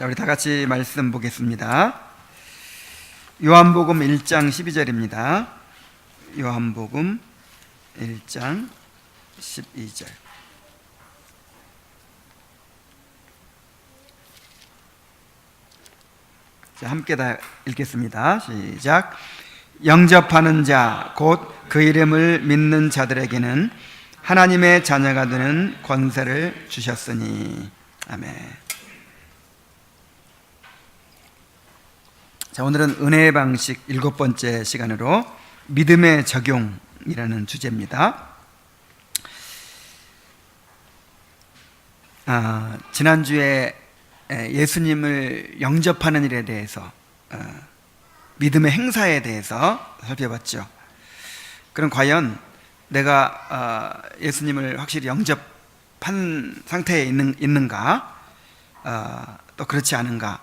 자, 우리 다 같이 말씀 보겠습니다. 요한복음 1장 12절입니다. 요한복음 1장 12절. 자, 함께 다 읽겠습니다. 시작. 영접하는 자, 곧 그 이름을 믿는 자들에게는 하나님의 자녀가 되는 권세를 주셨으니. 아멘. 자, 오늘은 은혜의 방식 7번째 시간으로 믿음의 적용이라는 주제입니다. 지난주에 예수님을 영접하는 일에 대해서, 믿음의 행사에 대해서 살펴봤죠. 그럼 과연 내가 예수님을 확실히 영접한 상태에 있는가, 또 그렇지 않은가,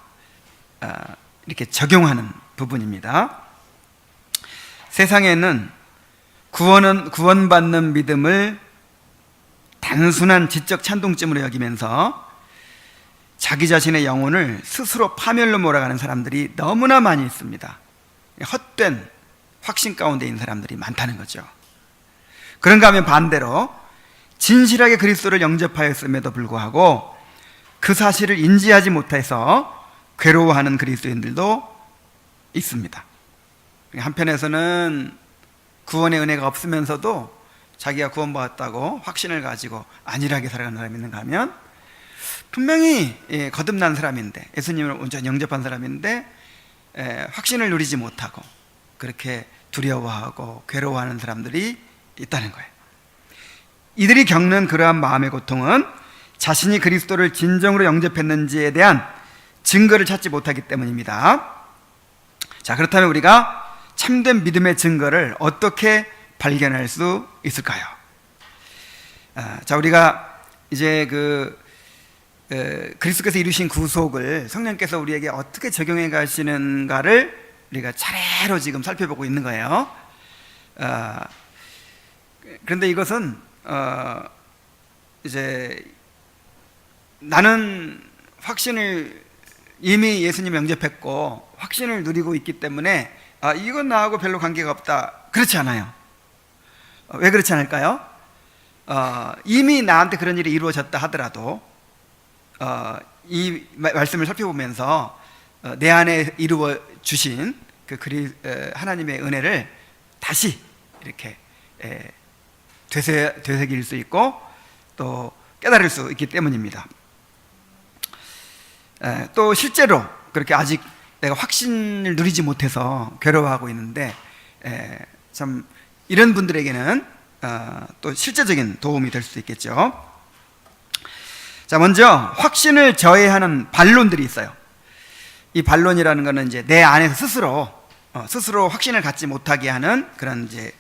이렇게 적용하는 부분입니다. 세상에는 구원받는 믿음을 단순한 지적 찬동쯤으로 여기면서 자기 자신의 영혼을 스스로 파멸로 몰아가는 사람들이 너무나 많이 있습니다. 헛된 확신 가운데 있는 사람들이 많다는 거죠. 그런가 하면 반대로 진실하게 그리스도를 영접하였음에도 불구하고 그 사실을 인지하지 못해서 괴로워하는 그리스도인들도 있습니다. 한편에서는 구원의 은혜가 없으면서도 자기가 구원받았다고 확신을 가지고 안일하게 살아가는 사람이 있는가 하면 분명히 거듭난 사람인데, 예수님을 온전히 영접한 사람인데 확신을 누리지 못하고 그렇게 두려워하고 괴로워하는 사람들이 있다는 거예요. 이들이 겪는 그러한 마음의 고통은 자신이 그리스도를 진정으로 영접했는지에 대한 증거를 찾지 못하기 때문입니다. 자, 그렇다면 우리가 참된 믿음의 증거를 어떻게 발견할 수 있을까요? 자, 우리가 이제 그리스도께서 이루신 구속을 성령께서 우리에게 어떻게 적용해 가시는가를 우리가 차례로 지금 살펴보고 있는 거예요. 그런데 이것은 이제 나는 확신을 이미 예수님 영접했고 확신을 누리고 있기 때문에 이건 나하고 별로 관계가 없다, 그렇지 않아요. 왜 그렇지 않을까요? 이미 나한테 그런 일이 이루어졌다 하더라도 이 말씀을 살펴보면서 내 안에 이루어 주신 하나님의 은혜를 다시 이렇게 되새길 수 있고 또 깨달을 수 있기 때문입니다. 또 실제로 그렇게 아직 내가 확신을 누리지 못해서 괴로워하고 있는데 참 이런 분들에게는 또 실제적인 도움이 될 수 있겠죠. 자, 먼저 확신을 저해하는 반론들이 있어요. 이 반론이라는 것은 이제 내 안에서 스스로 확신을 갖지 못하게 하는 그런 이제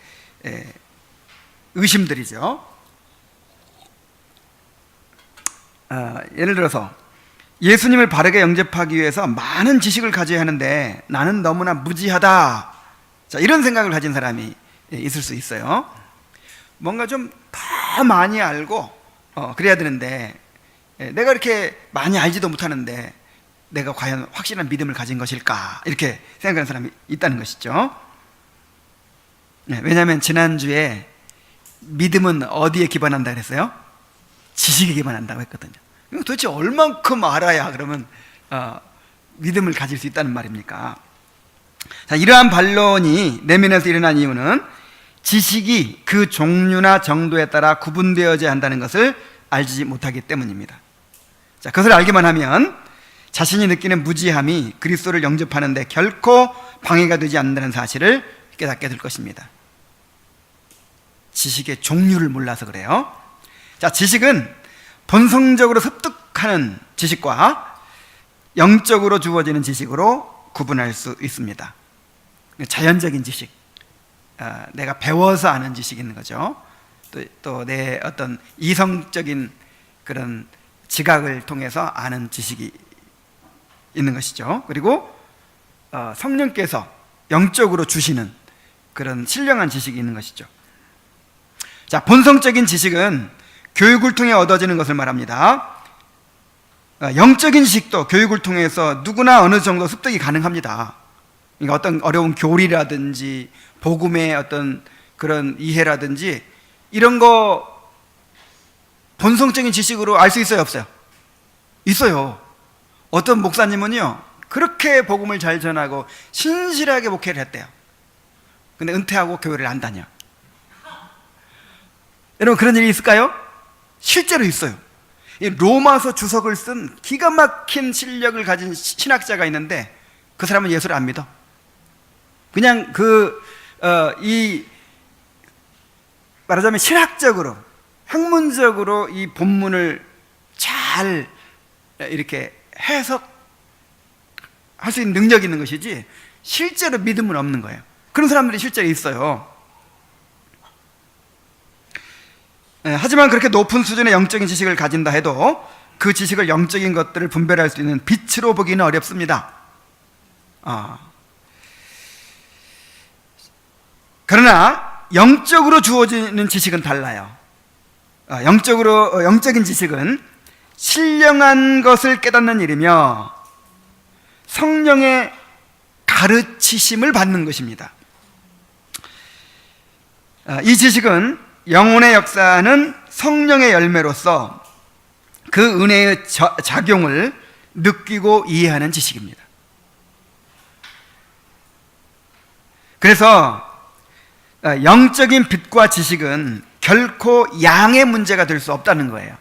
의심들이죠. 예를 들어서 예수님을 바르게 영접하기 위해서 많은 지식을 가져야 하는데 나는 너무나 무지하다. 자, 이런 생각을 가진 사람이 있을 수 있어요. 뭔가 좀 더 많이 알고 그래야 되는데 내가 이렇게 많이 알지도 못하는데 내가 과연 확실한 믿음을 가진 것일까, 이렇게 생각하는 사람이 있다는 것이죠. 왜냐하면 지난주에 믿음은 어디에 기반한다 그랬어요? 지식에 기반한다고 했거든요. 도대체 얼만큼 알아야 그러면 믿음을 가질 수 있다는 말입니까? 자, 이러한 반론이 내면에서 일어난 이유는 지식이 그 종류나 정도에 따라 구분되어져야 한다는 것을 알지 못하기 때문입니다. 자, 그것을 알기만 하면 자신이 느끼는 무지함이 그리스도를 영접하는 데 결코 방해가 되지 않는다는 사실을 깨닫게 될 것입니다. 지식의 종류를 몰라서 그래요. 자, 지식은 본성적으로 습득하는 지식과 영적으로 주어지는 지식으로 구분할 수 있습니다. 자연적인 지식, 내가 배워서 아는 지식이 있는 거죠. 또 내 어떤 이성적인 그런 지각을 통해서 아는 지식이 있는 것이죠. 그리고 성령께서 영적으로 주시는 그런 신령한 지식이 있는 것이죠. 자, 본성적인 지식은 교육을 통해 얻어지는 것을 말합니다. 영적인 지식도 교육을 통해서 누구나 어느 정도 습득이 가능합니다. 그러니까 어떤 어려운 교리라든지 복음의 어떤 그런 이해라든지 이런 거 본성적인 지식으로 알 수 있어요, 없어요? 있어요. 어떤 목사님은요 그렇게 복음을 잘 전하고 신실하게 목회를 했대요. 근데 은퇴하고 교회를 안 다녀. 여러분 그런 일이 있을까요? 실제로 있어요. 이 로마서 주석을 쓴 기가 막힌 실력을 가진 신학자가 있는데 그 사람은 예수를 안 믿어. 그냥 말하자면 신학적으로 학문적으로 이 본문을 잘 이렇게 해석할 수 있는 능력이 있는 것이지 실제로 믿음은 없는 거예요. 그런 사람들이 실제로 있어요. 하지만 그렇게 높은 수준의 영적인 지식을 가진다 해도 그 지식을 영적인 것들을 분별할 수 있는 빛으로 보기는 어렵습니다. 그러나 영적으로 주어지는 지식은 달라요. 영적인 지식은 신령한 것을 깨닫는 일이며 성령의 가르치심을 받는 것입니다. 이 지식은 영혼의 역사는 성령의 열매로서 그 은혜의 작용을 느끼고 이해하는 지식입니다. 그래서 영적인 빛과 지식은 결코 양의 문제가 될 수 없다는 거예요.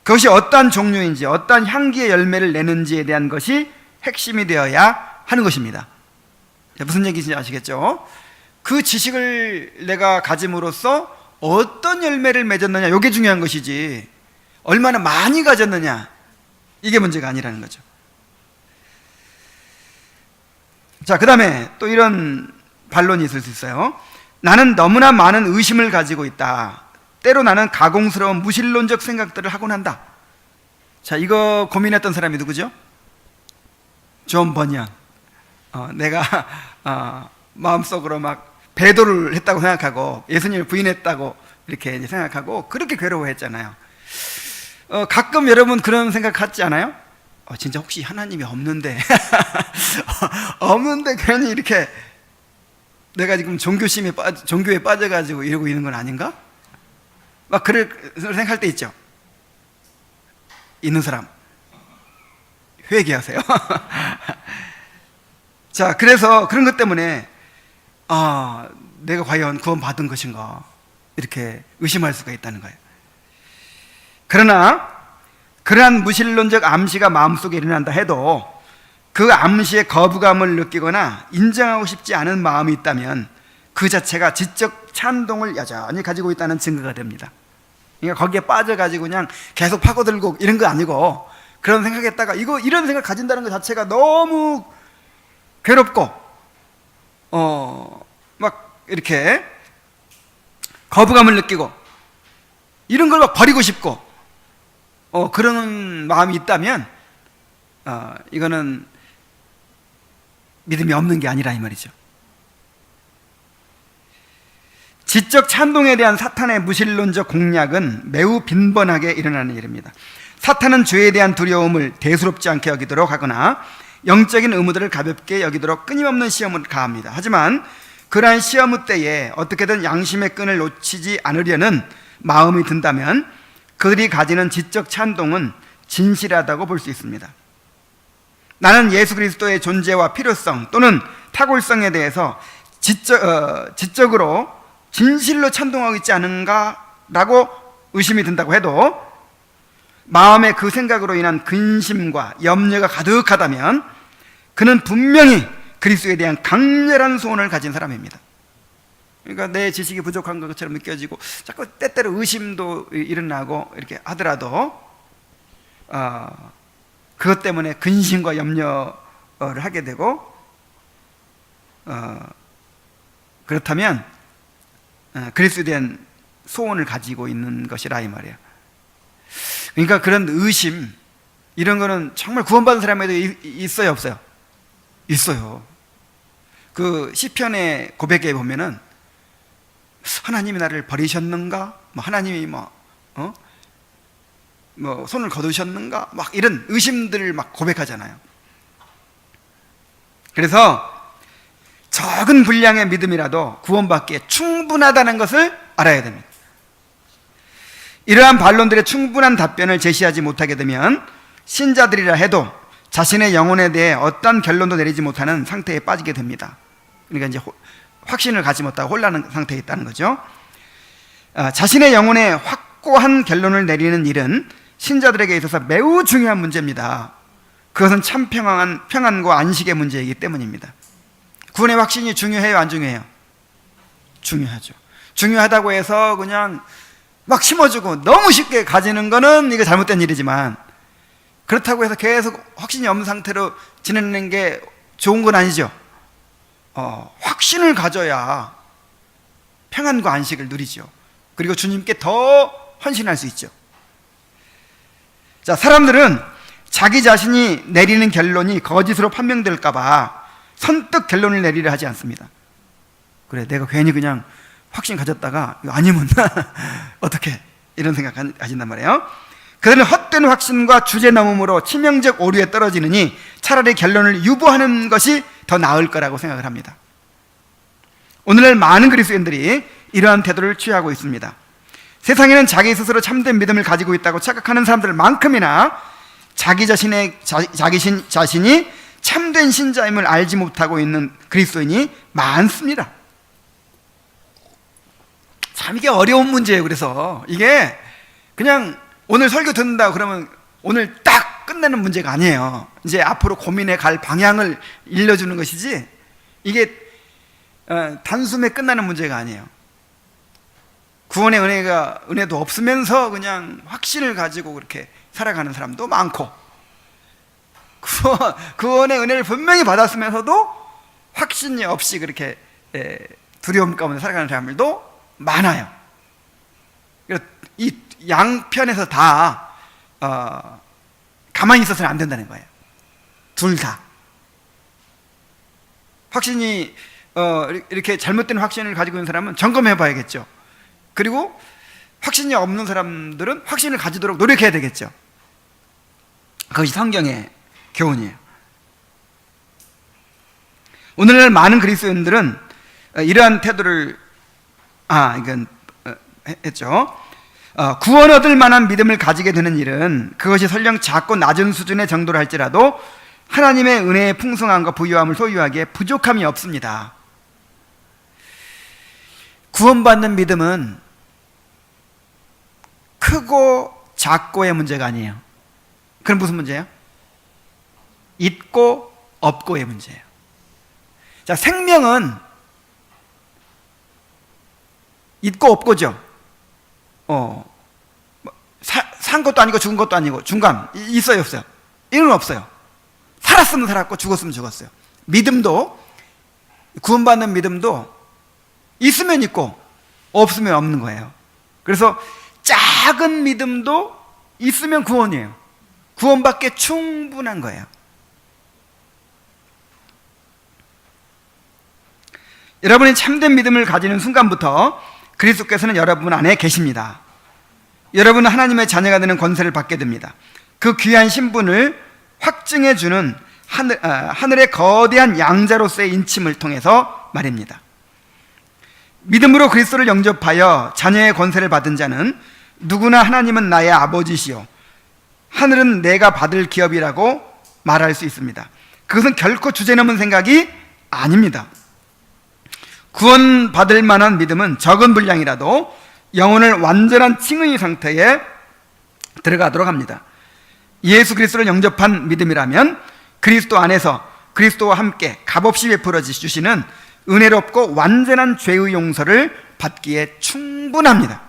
그것이 어떠한 종류인지 어떠한 향기의 열매를 내는지에 대한 것이 핵심이 되어야 하는 것입니다. 무슨 얘기인지 아시겠죠? 그 지식을 내가 가짐으로써 어떤 열매를 맺었느냐, 이게 중요한 것이지 얼마나 많이 가졌느냐, 이게 문제가 아니라는 거죠. 자, 그 다음에 또 이런 반론이 있을 수 있어요. 나는 너무나 많은 의심을 가지고 있다. 때로 나는 가공스러운 무신론적 생각들을 하곤 한다. 자, 이거 고민했던 사람이 누구죠? 존 버니언. 내가 마음속으로 막 배도를 했다고 생각하고 예수님을 부인했다고 이렇게 생각하고 그렇게 괴로워했잖아요. 가끔 여러분 그런 생각 하지 않아요? 진짜 혹시 하나님이 없는데 없는데 괜히 이렇게 내가 지금 종교에 빠져가지고 이러고 있는 건 아닌가? 막 그럴 생각할 때 있죠. 있는 사람 회개하세요. 자, 그래서 그런 것 때문에 내가 과연 구원받은 것인가 이렇게 의심할 수가 있다는 거예요. 그러나 그러한 무신론적 암시가 마음속에 일어난다 해도 그 암시에 거부감을 느끼거나 인정하고 싶지 않은 마음이 있다면 그 자체가 지적 찬동을 여전히 가지고 있다는 증거가 됩니다. 그러니까 거기에 빠져가지고 그냥 계속 파고들고 이런 거 아니고 그런 생각했다가 이런 생각 가진다는 것 자체가 너무 괴롭고 막 이렇게 거부감을 느끼고 이런 걸 막 버리고 싶고 그런 마음이 있다면 이거는 믿음이 없는 게 아니라 이 말이죠. 지적 찬동에 대한 사탄의 무신론적 공략은 매우 빈번하게 일어나는 일입니다. 사탄은 죄에 대한 두려움을 대수롭지 않게 여기도록 하거나 영적인 의무들을 가볍게 여기도록 끊임없는 시험을 가합니다. 하지만 그러한 시험 때에 어떻게든 양심의 끈을 놓치지 않으려는 마음이 든다면 그들이 가지는 지적 찬동은 진실하다고 볼 수 있습니다. 나는 예수 그리스도의 존재와 필요성 또는 탁월성에 대해서 지적으로 진실로 찬동하고 있지 않은가 라고 의심이 든다고 해도 마음의 그 생각으로 인한 근심과 염려가 가득하다면 그는 분명히 그리스도에 대한 강렬한 소원을 가진 사람입니다. 그러니까 내 지식이 부족한 것처럼 느껴지고 자꾸 때때로 의심도 일어나고 이렇게 하더라도 그것 때문에 근심과 염려를 하게 되고 그렇다면 그리스도에 대한 소원을 가지고 있는 것이라 이 말이에요. 그러니까 그런 의심 이런 거는 정말 구원받은 사람에도 있어요, 없어요? 있어요. 그 시편의 고백에 보면은 하나님이 나를 버리셨는가? 하나님이 뭐 손을 거두셨는가 막 이런 의심들을 막 고백하잖아요. 그래서 적은 분량의 믿음이라도 구원받기에 충분하다는 것을 알아야 됩니다. 이러한 반론들의 충분한 답변을 제시하지 못하게 되면 신자들이라 해도 자신의 영혼에 대해 어떤 결론도 내리지 못하는 상태에 빠지게 됩니다. 그러니까 이제 확신을 갖지 못하고 혼란한 상태에 있다는 거죠. 자신의 영혼에 확고한 결론을 내리는 일은 신자들에게 있어서 매우 중요한 문제입니다. 그것은 참 평안과 안식의 문제이기 때문입니다. 구원의 확신이 중요해요, 안 중요해요? 중요하죠. 중요하다고 해서 그냥 막 심어주고 너무 쉽게 가지는 거는 이거 잘못된 일이지만, 그렇다고 해서 계속 확신이 없는 상태로 지내는 게 좋은 건 아니죠. 확신을 가져야 평안과 안식을 누리죠. 그리고 주님께 더 헌신할 수 있죠. 자, 사람들은 자기 자신이 내리는 결론이 거짓으로 판명될까봐 선뜻 결론을 내리려 하지 않습니다. 그래, 내가 괜히 그냥 확신 가졌다가 이거 아니면 어떻게, 이런 생각 하신단 말이에요. 그들은 헛된 확신과 주제넘음으로 치명적 오류에 떨어지느니 차라리 결론을 유보하는 것이 더 나을 거라고 생각을 합니다. 오늘날 많은 그리스도인들이 이러한 태도를 취하고 있습니다. 세상에는 자기 스스로 참된 믿음을 가지고 있다고 착각하는 사람들만큼이나 자기 자신이 참된 신자임을 알지 못하고 있는 그리스도인이 많습니다. 참 이게 어려운 문제예요. 그래서 이게 그냥 오늘 설교 듣는다 그러면 오늘 딱 끝내는 문제가 아니에요. 이제 앞으로 고민해 갈 방향을 일러주는 것이지, 이게 단숨에 끝나는 문제가 아니에요. 구원의 은혜도 없으면서 그냥 확신을 가지고 그렇게 살아가는 사람도 많고, 구원의 은혜를 분명히 받았으면서도 확신이 없이 그렇게 두려움 가운데 살아가는 사람들도 많아요. 이 양편에서 다 가만히 있어서는 안 된다는 거예요. 둘 다. 확신이 이렇게 잘못된 확신을 가지고 있는 사람은 점검해 봐야겠죠. 그리고 확신이 없는 사람들은 확신을 가지도록 노력해야 되겠죠. 그것이 성경의 교훈이에요. 오늘날 많은 그리스도인들은 이러한 태도를 이건 했죠. 구원 얻을 만한 믿음을 가지게 되는 일은 그것이 설령 작고 낮은 수준의 정도로 할지라도 하나님의 은혜의 풍성함과 부유함을 소유하기에 부족함이 없습니다. 구원받는 믿음은 크고 작고의 문제가 아니에요. 그럼 무슨 문제예요? 있고 없고의 문제예요. 자, 생명은 있고 없고죠. 산 것도 아니고 죽은 것도 아니고 중간, 있어요 없어요? 이건 없어요. 살았으면 살았고 죽었으면 죽었어요. 믿음도, 구원받는 믿음도 있으면 있고 없으면 없는 거예요. 그래서 작은 믿음도 있으면 구원이에요. 구원받기에 충분한 거예요. 여러분이 참된 믿음을 가지는 순간부터 그리스도께서는 여러분 안에 계십니다. 여러분은 하나님의 자녀가 되는 권세를 받게 됩니다. 그 귀한 신분을 확증해 주는 하늘의 거대한 양자로서의 인침을 통해서 말입니다. 믿음으로 그리스도를 영접하여 자녀의 권세를 받은 자는 누구나 하나님은 나의 아버지시요 하늘은 내가 받을 기업이라고 말할 수 있습니다. 그것은 결코 주제넘은 생각이 아닙니다. 구원받을 만한 믿음은 적은 분량이라도 영혼을 완전한 칭의 상태에 들어가도록 합니다. 예수 그리스도를 영접한 믿음이라면 그리스도 안에서 그리스도와 함께 값없이 베풀어 주시는 은혜롭고 완전한 죄의 용서를 받기에 충분합니다.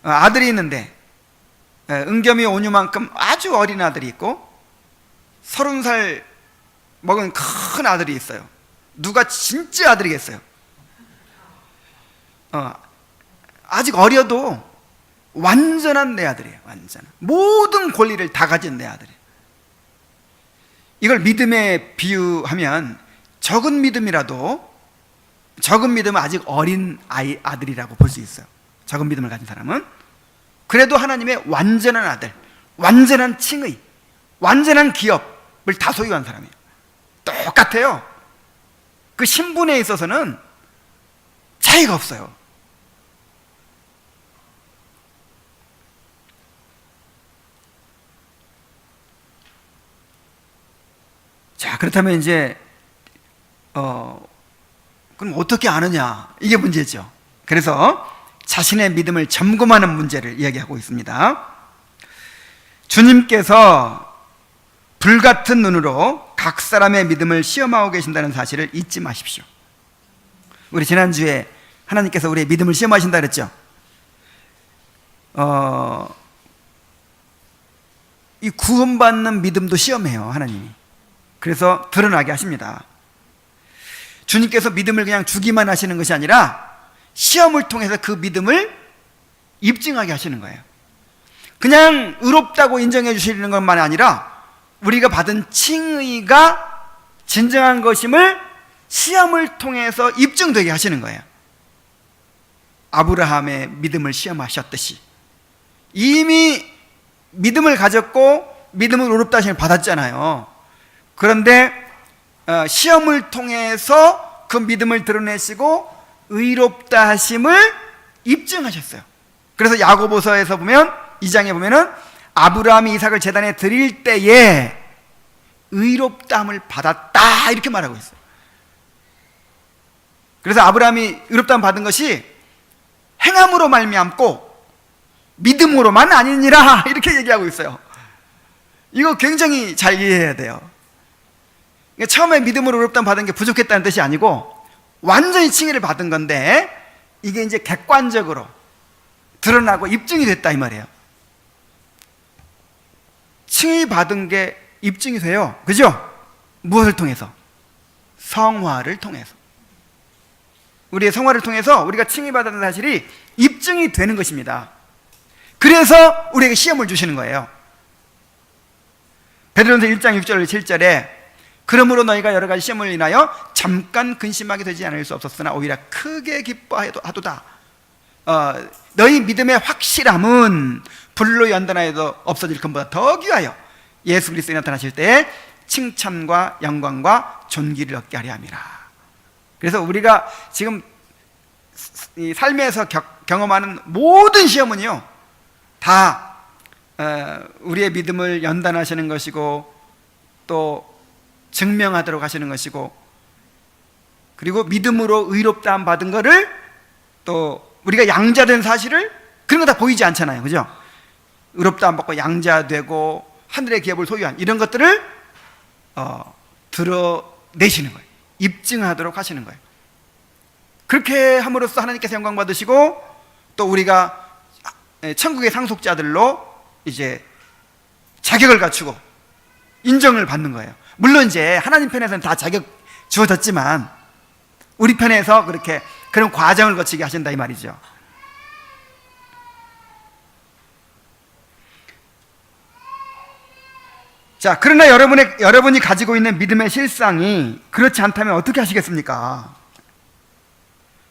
아들이 있는데 은겸이 온유만큼 아주 어린 아들이 있고 30살 먹은 큰 아들이 있어요. 누가 진짜 아들이겠어요? 아직 어려도 완전한 내 아들이에요. 완전한 모든 권리를 다 가진 내 아들이에요. 이걸 믿음에 비유하면 적은 믿음은 아직 어린 아들이라고 볼 수 있어요. 적은 믿음을 가진 사람은. 그래도 하나님의 완전한 아들, 완전한 칭의, 완전한 기업을 다 소유한 사람이에요. 똑같아요. 그 신분에 있어서는 차이가 없어요. 자, 그렇다면 이제 그럼 어떻게 아느냐, 이게 문제죠. 그래서 자신의 믿음을 점검하는 문제를 이야기하고 있습니다. 주님께서 불같은 눈으로 각 사람의 믿음을 시험하고 계신다는 사실을 잊지 마십시오. 우리 지난주에 하나님께서 우리의 믿음을 시험하신다 그랬죠. 이 구원받는 믿음도 시험해요, 하나님이. 그래서 드러나게 하십니다. 주님께서 믿음을 그냥 주기만 하시는 것이 아니라 시험을 통해서 그 믿음을 입증하게 하시는 거예요. 그냥 의롭다고 인정해 주시는 것만 아니라 우리가 받은 칭의가 진정한 것임을 시험을 통해서 입증되게 하시는 거예요. 아브라함의 믿음을 시험하셨듯이 이미 믿음을 가졌고 믿음을 의롭다 하심을 받았잖아요. 그런데 시험을 통해서 그 믿음을 드러내시고 의롭다 하심을 입증하셨어요. 그래서 야고보서에서 보면 2장에 보면은 아브라함이 이삭을 제단에 드릴 때에 의롭다함을 받았다, 이렇게 말하고 있어요. 그래서 아브라함이 의롭다함 받은 것이 행함으로 말미암고 믿음으로만 아니니라, 이렇게 얘기하고 있어요. 이거 굉장히 잘 이해해야 돼요. 처음에 믿음으로 의롭다함 받은 게 부족했다는 뜻이 아니고 완전히 칭의를 받은 건데 이게 이제 객관적으로 드러나고 입증이 됐다, 이 말이에요. 칭의 받은 게 입증이 돼요. 그죠? 무엇을 통해서? 성화를 통해서. 우리의 성화를 통해서 우리가 칭의 받았다는 사실이 입증이 되는 것입니다. 그래서 우리에게 시험을 주시는 거예요. 베드로전서 1장 6절 7절에 그러므로 너희가 여러 가지 시험을 인하여 잠깐 근심하게 되지 않을 수 없었으나 오히려 크게 기뻐하도다. 너희 믿음의 확실함은 불로 연단하여도 없어질 것보다 더 귀하여 예수 그리스도에 나타나실 때에 칭찬과 영광과 존귀를 얻게 하려 함이라. 그래서 우리가 지금 이 삶에서 경험하는 모든 시험은요, 다 우리의 믿음을 연단하시는 것이고 또 증명하도록 하시는 것이고, 그리고 믿음으로 의롭다함 받은 거를 또 우리가 양자된 사실을, 그런 거 다 보이지 않잖아요, 그죠? 의롭다함 받고 양자되고 하늘의 기업을 소유한 이런 것들을 드러내시는 거예요. 입증하도록 하시는 거예요. 그렇게 함으로써 하나님께서 영광 받으시고 또 우리가 천국의 상속자들로 이제 자격을 갖추고 인정을 받는 거예요. 물론 이제 하나님 편에서는 다 자격 주어졌지만 우리 편에서 그렇게 그런 과정을 거치게 하신다, 이 말이죠. 자, 그러나 여러분이 가지고 있는 믿음의 실상이 그렇지 않다면 어떻게 하시겠습니까?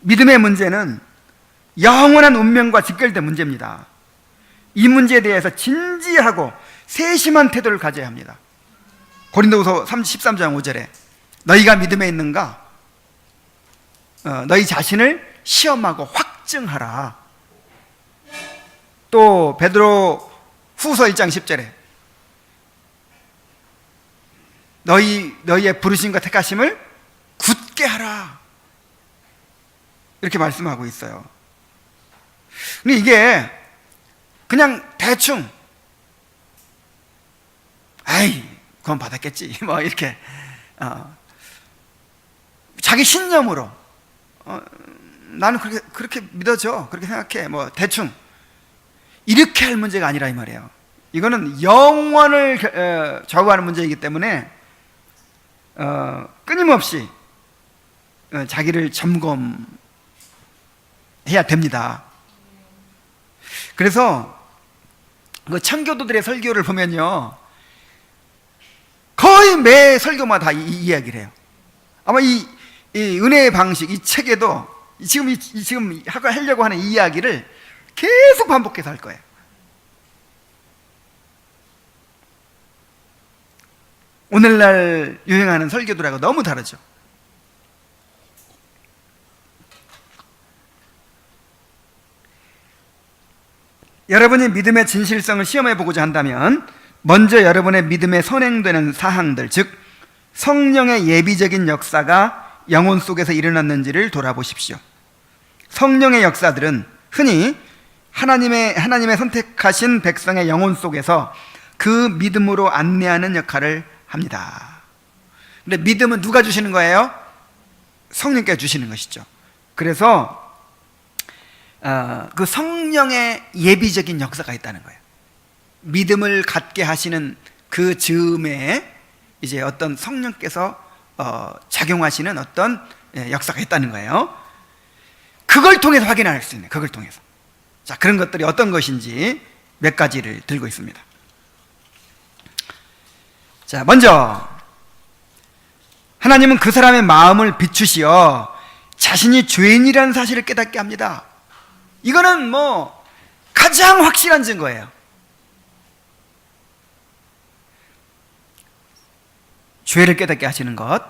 믿음의 문제는 영원한 운명과 직결된 문제입니다. 이 문제에 대해서 진지하고 세심한 태도를 가져야 합니다. 고린도후서 13장 5절에 너희가 믿음에 있는가? 너희 자신을 시험하고 확증하라. 또 베드로 후서 1장 10절에 너희의 부르심과 택하심을 굳게 하라, 이렇게 말씀하고 있어요. 근데 이게 그냥 대충 아이 그건 받았겠지 뭐 이렇게 자기 신념으로 나는 그렇게 믿어져, 그렇게 생각해, 뭐 대충 이렇게 할 문제가 아니라 이 말이에요. 이거는 영원을 좌우하는 문제이기 때문에 끊임없이 자기를 점검해야 됩니다. 그래서 그 청교도들의 설교를 보면요, 거의 매 설교마다 이 이야기를 해요. 아마 이 은혜의 방식, 이 책에도 지금 하려고 하는 이 이야기를 계속 반복해서 할 거예요. 오늘날 유행하는 설교들하고 너무 다르죠. 여러분이 믿음의 진실성을 시험해 보고자 한다면 먼저 여러분의 믿음에 선행되는 사항들, 즉 성령의 예비적인 역사가 영혼 속에서 일어났는지를 돌아보십시오. 성령의 역사들은 흔히 하나님의 선택하신 백성의 영혼 속에서 그 믿음으로 안내하는 역할을 합니다. 근데 믿음은 누가 주시는 거예요? 성령께서 주시는 것이죠. 그래서 그 성령의 예비적인 역사가 있다는 거예요. 믿음을 갖게 하시는 그 즈음에 이제 어떤 성령께서 작용하시는 어떤 역사가 있다는 거예요. 그걸 통해서 확인할 수 있는, 그걸 통해서. 자, 그런 것들이 어떤 것인지 몇 가지를 들고 있습니다. 자, 먼저 하나님은 그 사람의 마음을 비추시어 자신이 죄인이라는 사실을 깨닫게 합니다. 이거는 뭐 가장 확실한 증거예요. 죄를 깨닫게 하시는 것.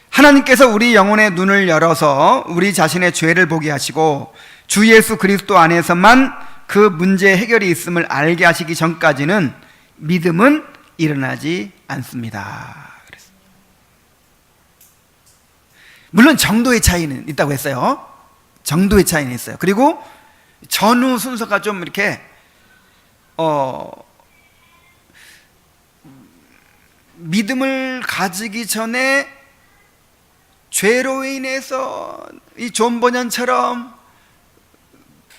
하나님께서 우리 영혼의 눈을 열어서 우리 자신의 죄를 보게 하시고 주 예수 그리스도 안에서만 그 문제의 해결이 있음을 알게 하시기 전까지는 믿음은 일어나지 않습니다. 물론 정도의 차이는 있다고 했어요. 정도의 차이는 있어요. 그리고 전후 순서가 좀 이렇게 믿음을 가지기 전에 죄로 인해서 이 존 버년처럼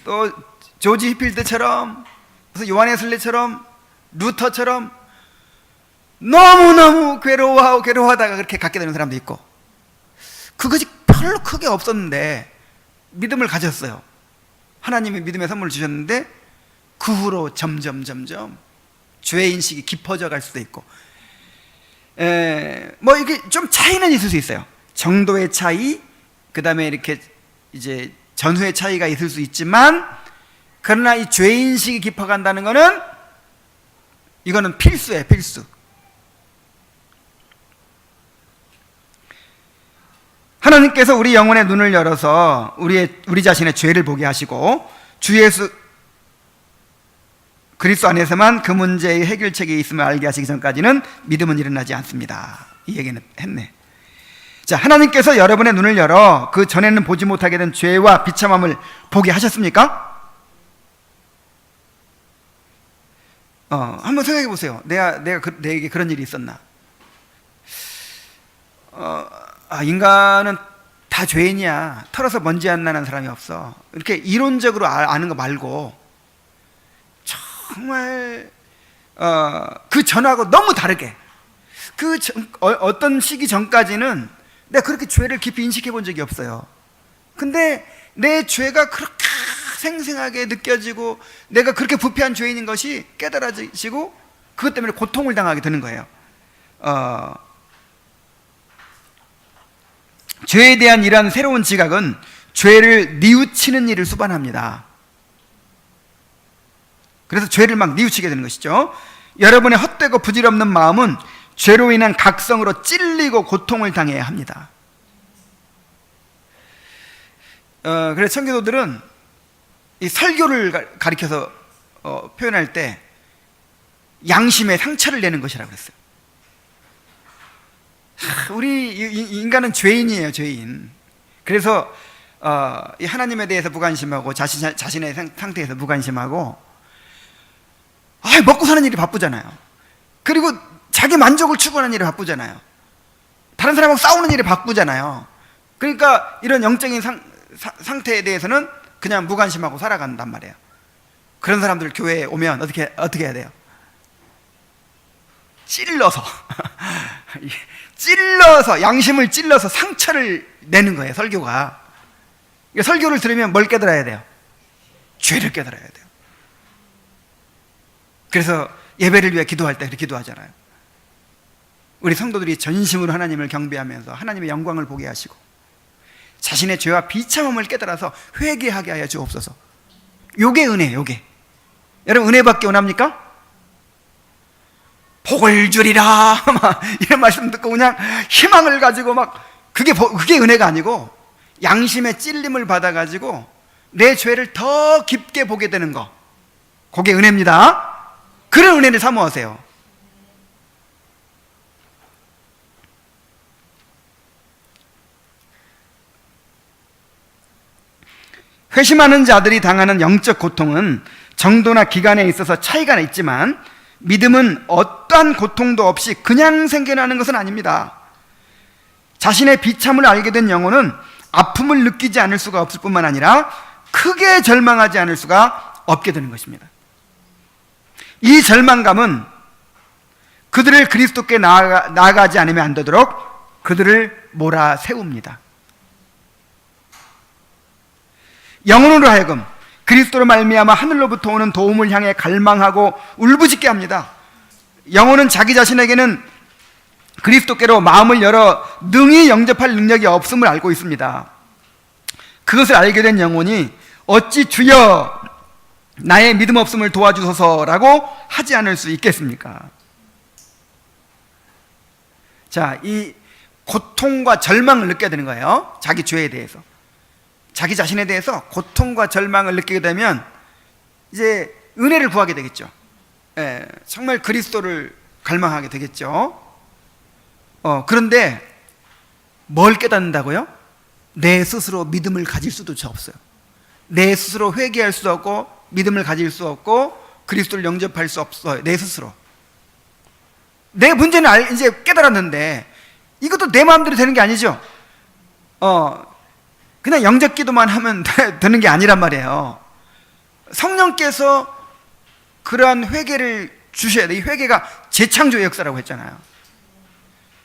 또 조지 히필드처럼 무슨 요한 웨슬리처럼 루터처럼 너무너무 괴로워하다가 그렇게 갖게 되는 사람도 있고, 그것이 별로 크게 없었는데 믿음을 가졌어요. 하나님이 믿음의 선물을 주셨는데 그 후로 점점 죄인식이 깊어져 갈 수도 있고, 뭐 이게 좀 차이는 있을 수 있어요. 정도의 차이, 그 다음에 이렇게 이제 전후의 차이가 있을 수 있지만, 그러나 이 죄인식이 깊어간다는 거는 이거는 필수예요, 필수. 하나님께서 우리 영혼의 눈을 열어서 우리 자신의 죄를 보게 하시고 주 예수 그리스도 안에서만 그 문제의 해결책이 있음을 알게 하시기 전까지는 믿음은 일어나지 않습니다. 이 얘기는 했네. 자, 하나님께서 여러분의 눈을 열어 그 전에는 보지 못하게 된 죄와 비참함을 보게 하셨습니까? 한번 생각해 보세요. 내게 그런 일이 있었나? 인간은 다 죄인이야. 털어서 먼지 안 나는 사람이 없어. 이렇게 이론적으로 아는 거 말고 정말 그 전하고 너무 다르게 어떤 시기 전까지는 내가 그렇게 죄를 깊이 인식해 본 적이 없어요. 근데 내 죄가 그렇게 생생하게 느껴지고 내가 그렇게 부패한 죄인인 것이 깨달아지고 그것 때문에 고통을 당하게 되는 거예요. 죄에 대한 이러한 새로운 지각은 죄를 뉘우치는 일을 수반합니다. 그래서 죄를 막 뉘우치게 되는 것이죠. 여러분의 헛되고 부질없는 마음은 죄로 인한 각성으로 찔리고 고통을 당해야 합니다. 그래서 청교도들은 이 설교를 가리켜서 표현할 때 양심에 상처를 내는 것이라고 그랬어요. 우리 인간은 죄인이에요, 죄인. 그래서 이 하나님에 대해서 무관심하고 자신의 상태에서 무관심하고, 먹고 사는 일이 바쁘잖아요. 그리고 자기 만족을 추구하는 일이 바쁘잖아요. 다른 사람하고 싸우는 일이 바쁘잖아요. 그러니까 이런 영적인 상태에 대해서는 그냥 무관심하고 살아간단 말이에요. 그런 사람들 교회에 오면 어떻게 해야 돼요? 찔러서 양심을 찔러서 상처를 내는 거예요, 설교가. 설교를 들으면 뭘 깨달아야 돼요? 죄를 깨달아야 돼요. 그래서 예배를 위해 기도할 때 그렇게 기도하잖아요. 우리 성도들이 전심으로 하나님을 경배하면서 하나님의 영광을 보게 하시고 자신의 죄와 비참함을 깨달아서 회개하게 하여 주옵소서. 요게 은혜예요, 요게. 여러분, 은혜밖에 원합니까? 복을 주리라 막 이런 말씀 듣고 그냥 희망을 가지고 막 그게 은혜가 아니고 양심의 찔림을 받아가지고 내 죄를 더 깊게 보게 되는 거, 그게 은혜입니다. 그런 은혜를 사모하세요. 회심하는 자들이 당하는 영적 고통은 정도나 기간에 있어서 차이가 있지만 믿음은 어떠한 고통도 없이 그냥 생겨나는 것은 아닙니다. 자신의 비참을 알게 된 영혼은 아픔을 느끼지 않을 수가 없을 뿐만 아니라 크게 절망하지 않을 수가 없게 되는 것입니다. 이 절망감은 그들을 그리스도께 나아가지 않으면 안 되도록 그들을 몰아세웁니다. 영혼으로 하여금 그리스도로 말미암아 하늘로부터 오는 도움을 향해 갈망하고 울부짖게 합니다. 영혼은 자기 자신에게는 그리스도께로 마음을 열어 능히 영접할 능력이 없음을 알고 있습니다. 그것을 알게 된 영혼이 어찌 주여 나의 믿음 없음을 도와주소서라고 하지 않을 수 있겠습니까? 자, 이 고통과 절망을 느껴야 되는 거예요. 자기 죄에 대해서, 자기 자신에 대해서 고통과 절망을 느끼게 되면 이제 은혜를 구하게 되겠죠. 정말 그리스도를 갈망하게 되겠죠. 그런데 뭘 깨닫는다고요? 내 스스로 믿음을 가질 수도 없어요. 내 스스로 회개할 수도 없고 믿음을 가질 수 없고 그리스도를 영접할 수 없어요. 내 스스로. 내 문제는 이제 깨달았는데 이것도 내 마음대로 되는 게 아니죠. 그냥 영접 기도만 하면 되는 게 아니란 말이에요. 성령께서 그러한 회개를 주셔야 돼. 이 회개가 재창조의 역사라고 했잖아요.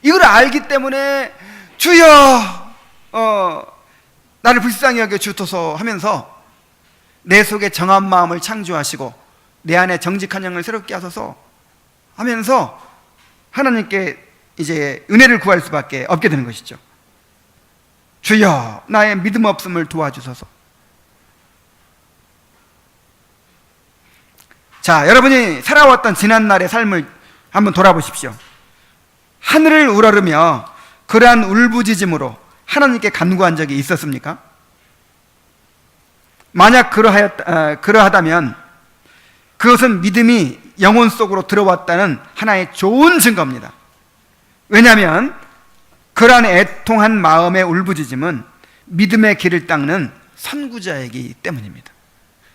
이걸 알기 때문에 주여 나를 불쌍히 여겨 주소서 하면서 내 속에 정한 마음을 창조하시고 내 안에 정직한 영을 새롭게 하소서 하면서 하나님께 이제 은혜를 구할 수밖에 없게 되는 것이죠. 주여 나의 믿음 없음을 도와주소서. 자, 여러분이 살아왔던 지난날의 삶을 한번 돌아보십시오. 하늘을 우러르며 그러한 울부짖음으로 하나님께 간구한 적이 있었습니까? 만약 그러하다면 그것은 믿음이 영혼 속으로 들어왔다는 하나의 좋은 증거입니다. 왜냐하면 그러한 애통한 마음의 울부짖음은 믿음의 길을 닦는 선구자이기 때문입니다.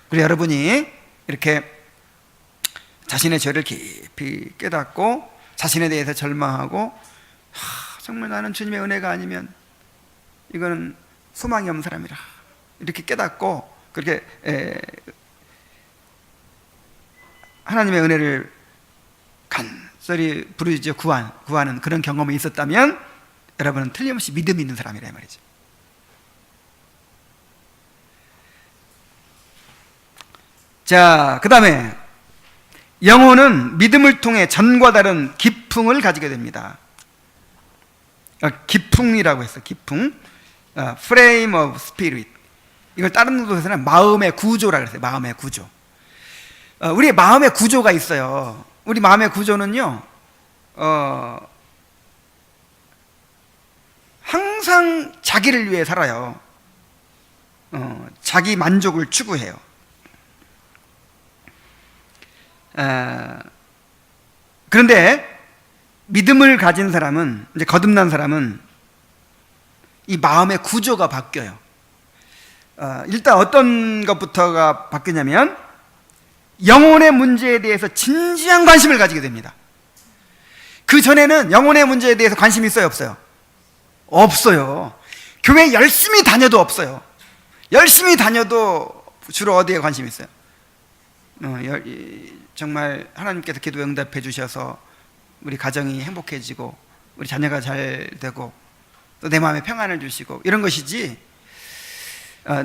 그래서 여러분이 이렇게 자신의 죄를 깊이 깨닫고 자신에 대해서 절망하고 정말 나는 주님의 은혜가 아니면 이거는 소망이 없는 사람이라 이렇게 깨닫고 그렇게 하나님의 은혜를 간절히 부르짖어 구하는 그런 경험이 있었다면 여러분은 틀림없이 믿음이 있는 사람이라 말이죠. 자, 그 다음에 영혼은 믿음을 통해 전과 다른 기풍을 가지게 됩니다. 기풍이라고 했어요. 기풍, frame of spirit. 이걸 다른 곳에서는 마음의 구조라고 했어요. 마음의 구조. 우리의 마음의 구조가 있어요. 우리 마음의 구조는요, 항상 자기를 위해 살아요. 자기 만족을 추구해요. 그런데 믿음을 가진 사람은, 이제 거듭난 사람은 이 마음의 구조가 바뀌어요. 일단 어떤 것부터가 바뀌냐면 영혼의 문제에 대해서 진지한 관심을 가지게 됩니다. 그 전에는 영혼의 문제에 대해서 관심이 있어요, 없어요? 없어요. 교회 열심히 다녀도 없어요. 열심히 다녀도 주로 어디에 관심이 있어요? 정말 하나님께서 기도 응답해 주셔서 우리 가정이 행복해지고 우리 자녀가 잘 되고 또 내 마음에 평안을 주시고 이런 것이지,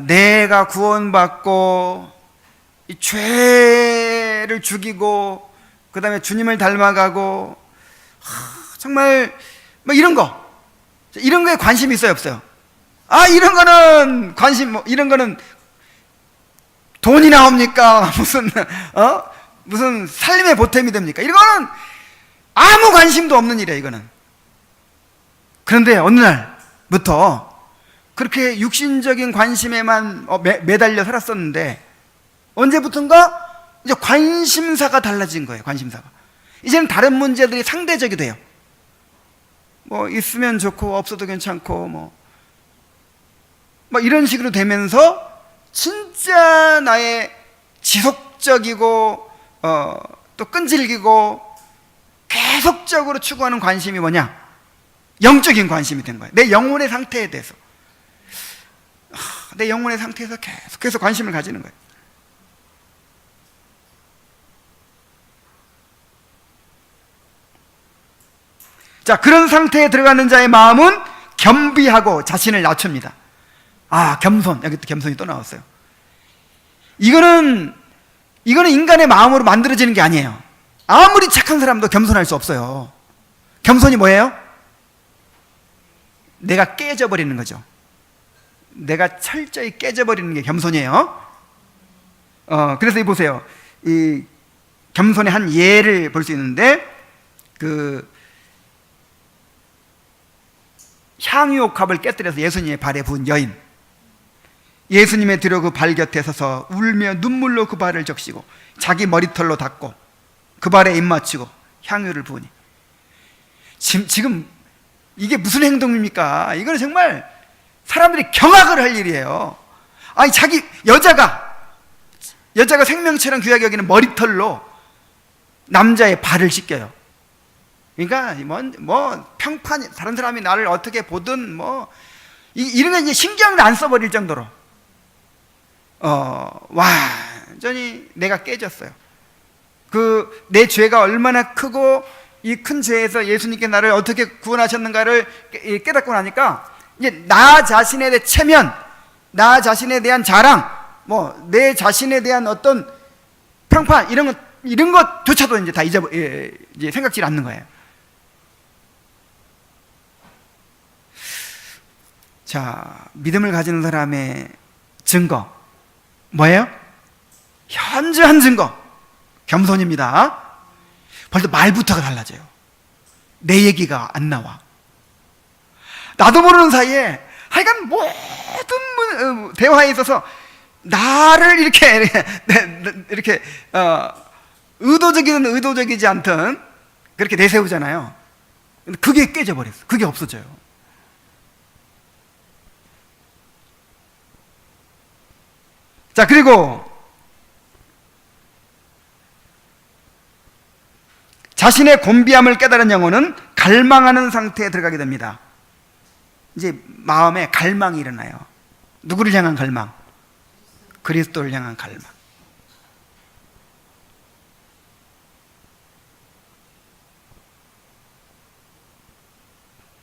내가 구원받고 이 죄를 죽이고 그 다음에 주님을 닮아가고 정말 뭐 이런 거에 관심이 있어요, 없어요? 이런 거는 이런 거는 돈이 나옵니까? 무슨 삶의 보탬이 됩니까? 이런 거는 아무 관심도 없는 일이에요, 이거는. 그런데 어느 날부터 그렇게 육신적인 관심에만 매달려 살았었는데 언제부턴가 이제 관심사가 달라진 거예요. 관심사가 이제는 다른 문제들이 상대적이 돼요. 뭐 있으면 좋고 없어도 괜찮고 뭐 이런 식으로 되면서 진짜 나의 지속적이고 또 끈질기고 계속적으로 추구하는 관심이 뭐냐? 영적인 관심이 된 거예요. 내 영혼의 상태에 대해서. 내 영혼의 상태에서 계속해서 관심을 가지는 거예요. 자, 그런 상태에 들어가는 자의 마음은 겸비하고 자신을 낮춥니다. 겸손. 여기 또 겸손이 또 나왔어요. 이거는 인간의 마음으로 만들어지는 게 아니에요. 아무리 착한 사람도 겸손할 수 없어요. 겸손이 뭐예요? 내가 깨져버리는 거죠. 내가 철저히 깨져버리는 게 겸손이에요. 그래서 이 보세요. 이 겸손의 한 예를 볼 수 있는데, 향유옥합을 깨뜨려서 예수님의 발에 부은 여인. 예수님의 뒤로 그 발 곁에 서서 울며 눈물로 그 발을 적시고 자기 머리털로 닦고 그 발에 입 맞추고 향유를 부으니. 지금 이게 무슨 행동입니까? 이거는 정말 사람들이 경악을 할 일이에요. 아니, 여자가 생명처럼 귀하게 여기는 머리털로 남자의 발을 씻겨요. 그러니까 평판, 다른 사람이 나를 어떻게 보든 이런 거 이제 신경을 안 써버릴 정도로 완전히 내가 깨졌어요. 내 죄가 얼마나 크고 이 큰 죄에서 예수님께 나를 어떻게 구원하셨는가를 깨닫고 나니까 이제 나 자신에 대해 체면, 나 자신에 대한 자랑, 내 자신에 대한 어떤 평판 이런 것조차도 이제 다 이제 생각지 않는 거예요. 자, 믿음을 가지는 사람의 증거 뭐예요? 현저한 증거, 겸손입니다. 벌써 말부터가 달라져요. 내 얘기가 안 나와. 나도 모르는 사이에 하여간 모든 대화에 있어서 나를 이렇게 의도적이든 의도적이지 않든 그렇게 내세우잖아요. 근데 그게 깨져버렸어. 그게 없어져요. 자, 그리고 자신의 곤비함을 깨달은 영혼은 갈망하는 상태에 들어가게 됩니다. 이제 마음에 갈망이 일어나요. 누구를 향한 갈망? 그리스도를 향한 갈망.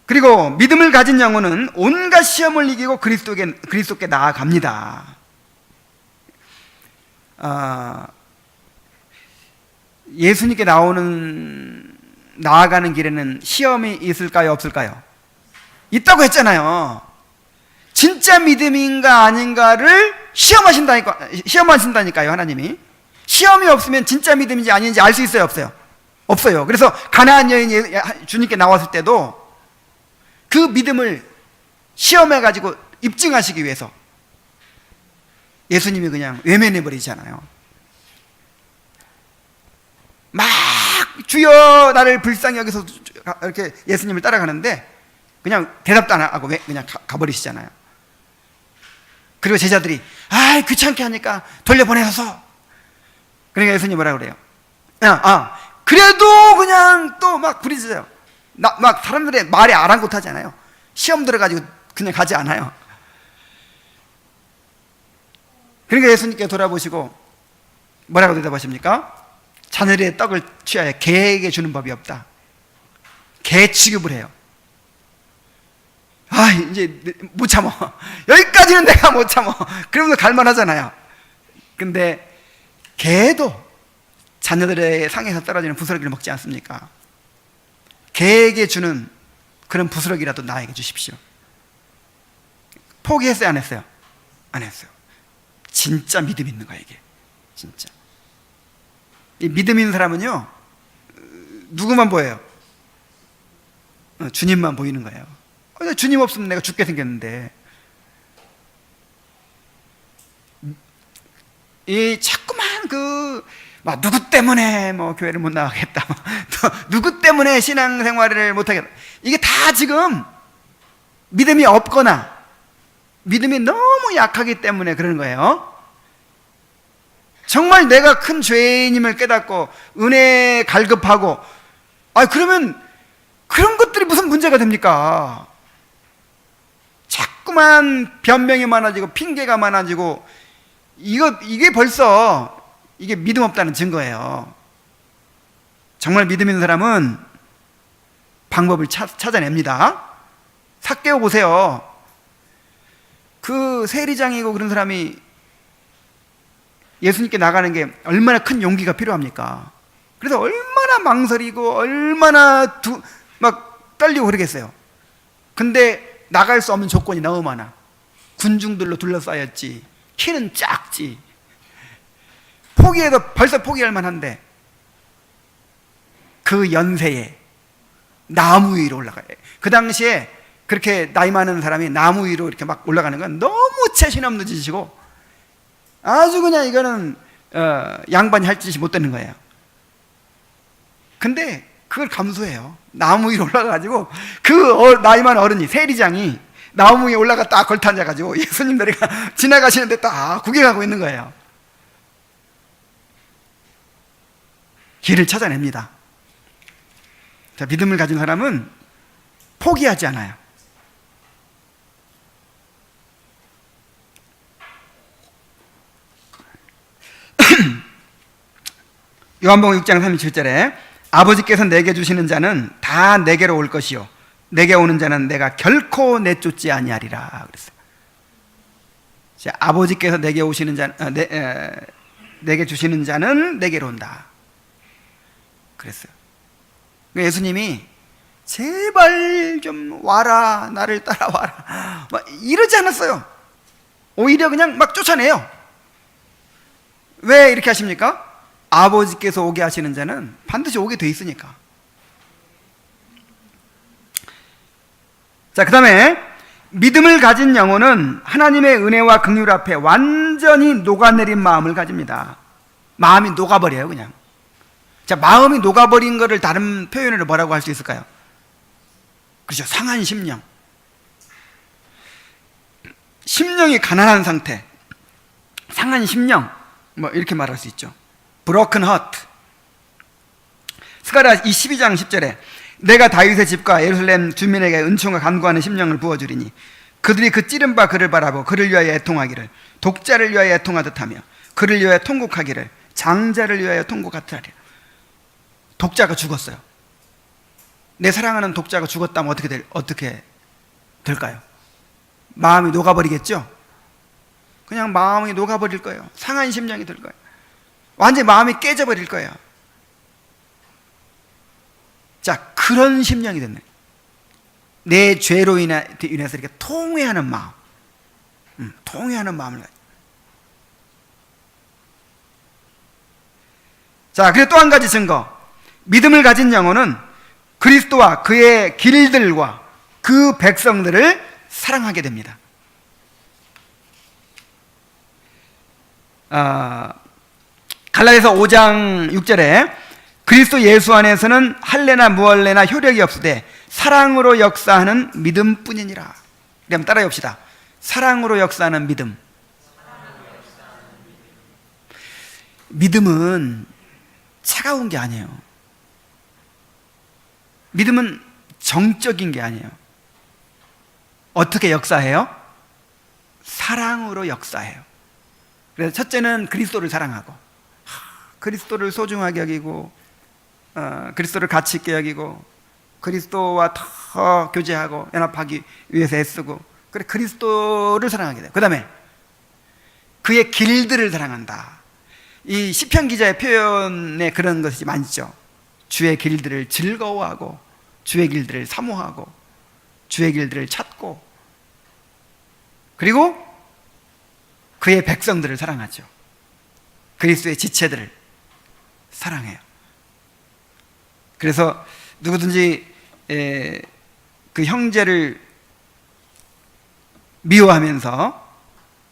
그리고 믿음을 가진 영혼은 온갖 시험을 이기고 그리스도께 나아갑니다. 예수님께 나아가는 길에는 시험이 있을까요, 없을까요? 있다고 했잖아요. 진짜 믿음인가 아닌가를 시험하신다니까요, 하나님이. 시험이 없으면 진짜 믿음인지 아닌지 알 수 있어요, 없어요? 없어요. 그래서 가나안 여인이 주님께 나왔을 때도 그 믿음을 시험해가지고 입증하시기 위해서 예수님이 그냥 외면해버리잖아요. 막 주여 나를 불쌍히 여기서 이렇게 예수님을 따라가는데 그냥 대답도 안 하고 그냥 가버리시잖아요. 그리고 제자들이 귀찮게 하니까 돌려보내서. 그러니까 예수님이 뭐라 그래요? 그래도 그냥 또 막 부리세요. 막 사람들의 말에 아랑곳하잖아요. 시험 들어가지고 그냥 가지 않아요. 그러니까 예수님께 돌아보시고 뭐라고 대답하십니까? 자녀의 떡을 취하여 개에게 주는 법이 없다. 개 취급을 해요. 이제 못 참어. 여기까지는 내가 못 참어. 그러면서 갈만하잖아요. 근데 개도 자녀들의 상에서 떨어지는 부스러기를 먹지 않습니까? 개에게 주는 그런 부스러기라도 나에게 주십시오. 포기했어요, 안 했어요? 안 했어요. 진짜 믿음 있는 거야, 이게. 진짜. 이 믿음 있는 사람은요, 누구만 보여요? 주님만 보이는 거예요. 주님 없으면 내가 죽게 생겼는데. 이 자꾸만 막 누구 때문에 뭐 교회를 못 나가겠다, 누구 때문에 신앙생활을 못 하겠다, 이게 다 지금 믿음이 없거나 믿음이 너무 약하기 때문에 그러는 거예요. 정말 내가 큰 죄인임을 깨닫고 은혜에 갈급하고, 그러면 그런 것들이 무슨 문제가 됩니까? 자꾸만 변명이 많아지고 핑계가 많아지고, 이게 벌써 이게 믿음 없다는 증거예요. 정말 믿음 있는 사람은 방법을 찾아냅니다. 삭개오 보세요. 그 세리장이고 그런 사람이 예수님께 나가는 게 얼마나 큰 용기가 필요합니까? 그래서 얼마나 망설이고 얼마나 막 떨리고 그러겠어요. 근데 나갈 수 없는 조건이 너무 많아. 군중들로 둘러싸였지, 키는 작지, 포기해도 벌써 포기할 만한데 그 연세에 나무 위로 올라가요. 그 당시에 그렇게 나이 많은 사람이 나무 위로 이렇게 막 올라가는 건 너무 채신 없는 짓이고, 아주 그냥 이거는 양반이 할 짓이 못 되는 거예요. 근데 그걸 감수해요. 나무 위로 올라가가지고 그 나이 많은 어른이, 세리장이 나무 위에 올라가 딱 걸터 앉아가지고 예수님들이 지나가시는데 딱 구경하고 있는 거예요. 길을 찾아냅니다. 자, 믿음을 가진 사람은 포기하지 않아요. 요한복음 6장 37절에 아버지께서 내게 주시는 자는 다 내게로 올 것이요 내게 오는 자는 내가 결코 내쫓지 아니하리라 그랬어요. 자, 아버지께서 내게 오시는 자, 내게 주시는 자는 내게로 온다 그랬어요. 예수님이 제발 좀 와라, 나를 따라와라 막 이러지 않았어요. 오히려 그냥 막 쫓아내요. 왜 이렇게 하십니까? 아버지께서 오게 하시는 자는 반드시 오게 돼 있으니까. 자, 그 다음에 믿음을 가진 영혼은 하나님의 은혜와 긍휼 앞에 완전히 녹아내린 마음을 가집니다. 마음이 녹아버려요, 그냥. 자, 마음이 녹아버린 거를 다른 표현으로 뭐라고 할 수 있을까요? 그렇죠, 상한 심령. 심령이 가난한 상태, 상한 심령, 뭐 이렇게 말할 수 있죠. broken heart. 스가랴 12장 10절에 내가 다윗의 집과 예루살렘 주민에게 은총과 간구하는 심령을 부어주리니 그들이 그 찌른 바 그를 바라보 그를 위하여 애통하기를, 독자를 위하여 애통하듯 하며 그를 위하여 통곡하기를, 장자를 위하여 통곡하듯 하리라. 독자가 죽었어요. 내 사랑하는 독자가 죽었다면 어떻게 될까요? 마음이 녹아버리겠죠? 그냥 마음이 녹아버릴 거예요. 상한 심령이 될 거예요. 완전히 마음이 깨져버릴 거예요. 자, 그런 심령이 됐네. 내 죄로 인해서 이렇게 통회하는 마음, 통회하는 마음을 가지고. 자, 그리고 또 한 가지 증거. 믿음을 가진 영혼은 그리스도와 그의 길들과 그 백성들을 사랑하게 됩니다. 갈라디아서 5장 6절에 그리스도 예수 안에서는 할례나 무할례나 효력이 없으되 사랑으로 역사하는 믿음뿐이니라. 그럼 따라해 봅시다. 사랑으로 역사하는 믿음. 믿음은 차가운 게 아니에요. 믿음은 정적인 게 아니에요. 어떻게 역사해요? 사랑으로 역사해요. 그래서 첫째는 그리스도를 사랑하고, 그리스도를 소중하게 여기고, 그리스도를 가치 있게 여기고, 그리스도와 더 교제하고 연합하기 위해서 애쓰고, 그래 그리스도를 사랑하게 돼요. 그 다음에 그의 길들을 사랑한다. 이 시편 기자의 표현에 그런 것이 많죠. 주의 길들을 즐거워하고, 주의 길들을 사모하고, 주의 길들을 찾고, 그리고 그의 백성들을 사랑하죠. 그리스도의 지체들을 사랑해요. 그래서 누구든지 그 형제를 미워하면서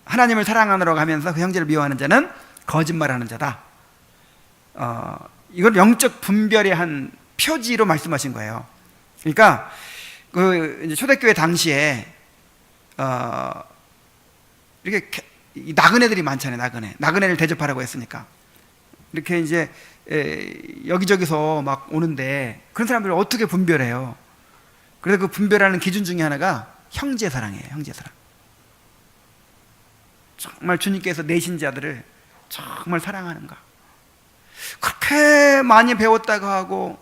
하나님을 사랑하느라고 하면서 그 형제를 미워하는 자는 거짓말하는 자다. 이건 영적 분별의 한 표지로 말씀하신 거예요. 그러니까 그 이제 초대교회 당시에 이렇게 나그네들이 많잖아요. 나그네를 대접하라고 했으니까 이렇게 이제 여기저기서 막 오는데 그런 사람들을 어떻게 분별해요? 그래서 그 분별하는 기준 중에 하나가 형제사랑이에요. 형제사랑. 정말 주님께서 내신 자들을 정말 사랑하는가? 그렇게 많이 배웠다고 하고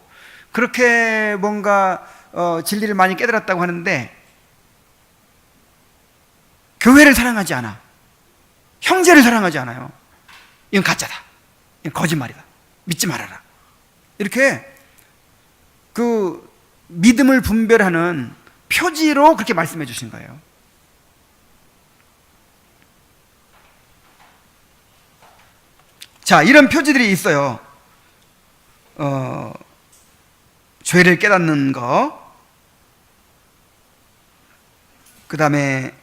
그렇게 뭔가 진리를 많이 깨달았다고 하는데 교회를 사랑하지 않아. 형제를 사랑하지 않아요. 이건 가짜다. 이건 거짓말이다. 믿지 말아라. 이렇게 그 믿음을 분별하는 표지로 그렇게 말씀해 주신 거예요. 자, 이런 표지들이 있어요. 죄를 깨닫는 거, 그 다음에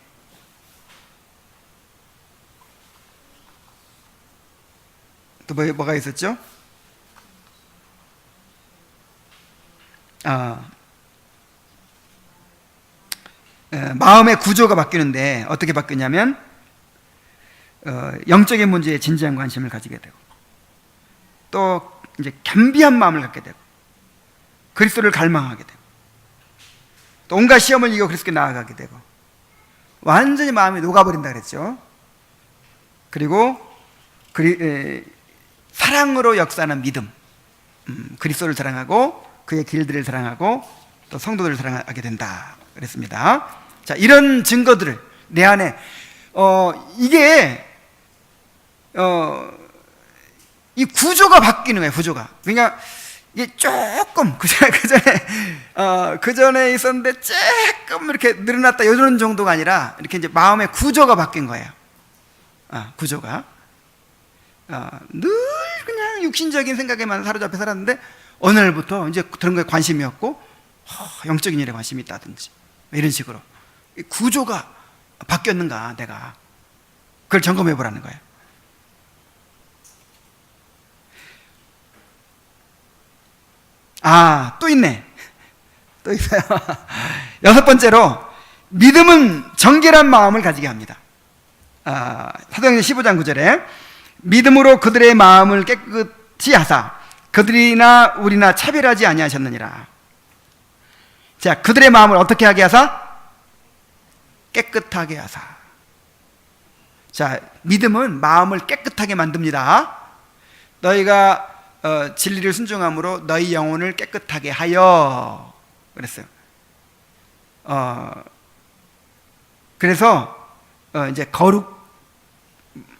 또 뭐가 있었죠? 마음의 구조가 바뀌는데 어떻게 바뀌냐면 영적인 문제에 진지한 관심을 가지게 되고 또 이제 겸비한 마음을 갖게 되고 그리스도를 갈망하게 되고 또 온갖 시험을 이겨 그리스도께 나아가게 되고 완전히 마음이 녹아버린다 그랬죠. 그리고 사랑으로 역사하는 믿음, 그리스도를 사랑하고 그의 길들을 사랑하고 또 성도들을 사랑하게 된다 그랬습니다. 자, 이런 증거들을 내 안에 이게 이 구조가 바뀌는 거예요. 구조가. 그러니까 이게 조금 그 전에 있었는데 조금 이렇게 늘어났다 이런 정도가 아니라 이렇게 이제 마음의 구조가 바뀐 거예요. 구조가 늘 그냥 육신적인 생각에만 사로잡혀 살았는데 어느 날부터 이제 그런 거에 관심이 없고 영적인 일에 관심이 있다든지 이런 식으로 구조가 바뀌었는가 내가 그걸 점검해 보라는 거예요. 또 있네. 또 있어요. 여섯 번째로 믿음은 정결한 마음을 가지게 합니다. 사도행전 15장 9절에 믿음으로 그들의 마음을 깨끗이 하사 그들이나 우리나 차별하지 아니하셨느니라. 자, 그들의 마음을 어떻게 하게 하사? 깨끗하게 하사. 자, 믿음은 마음을 깨끗하게 만듭니다. 너희가 진리를 순종함으로 너희 영혼을 깨끗하게 하여 그랬어요. 그래서 이제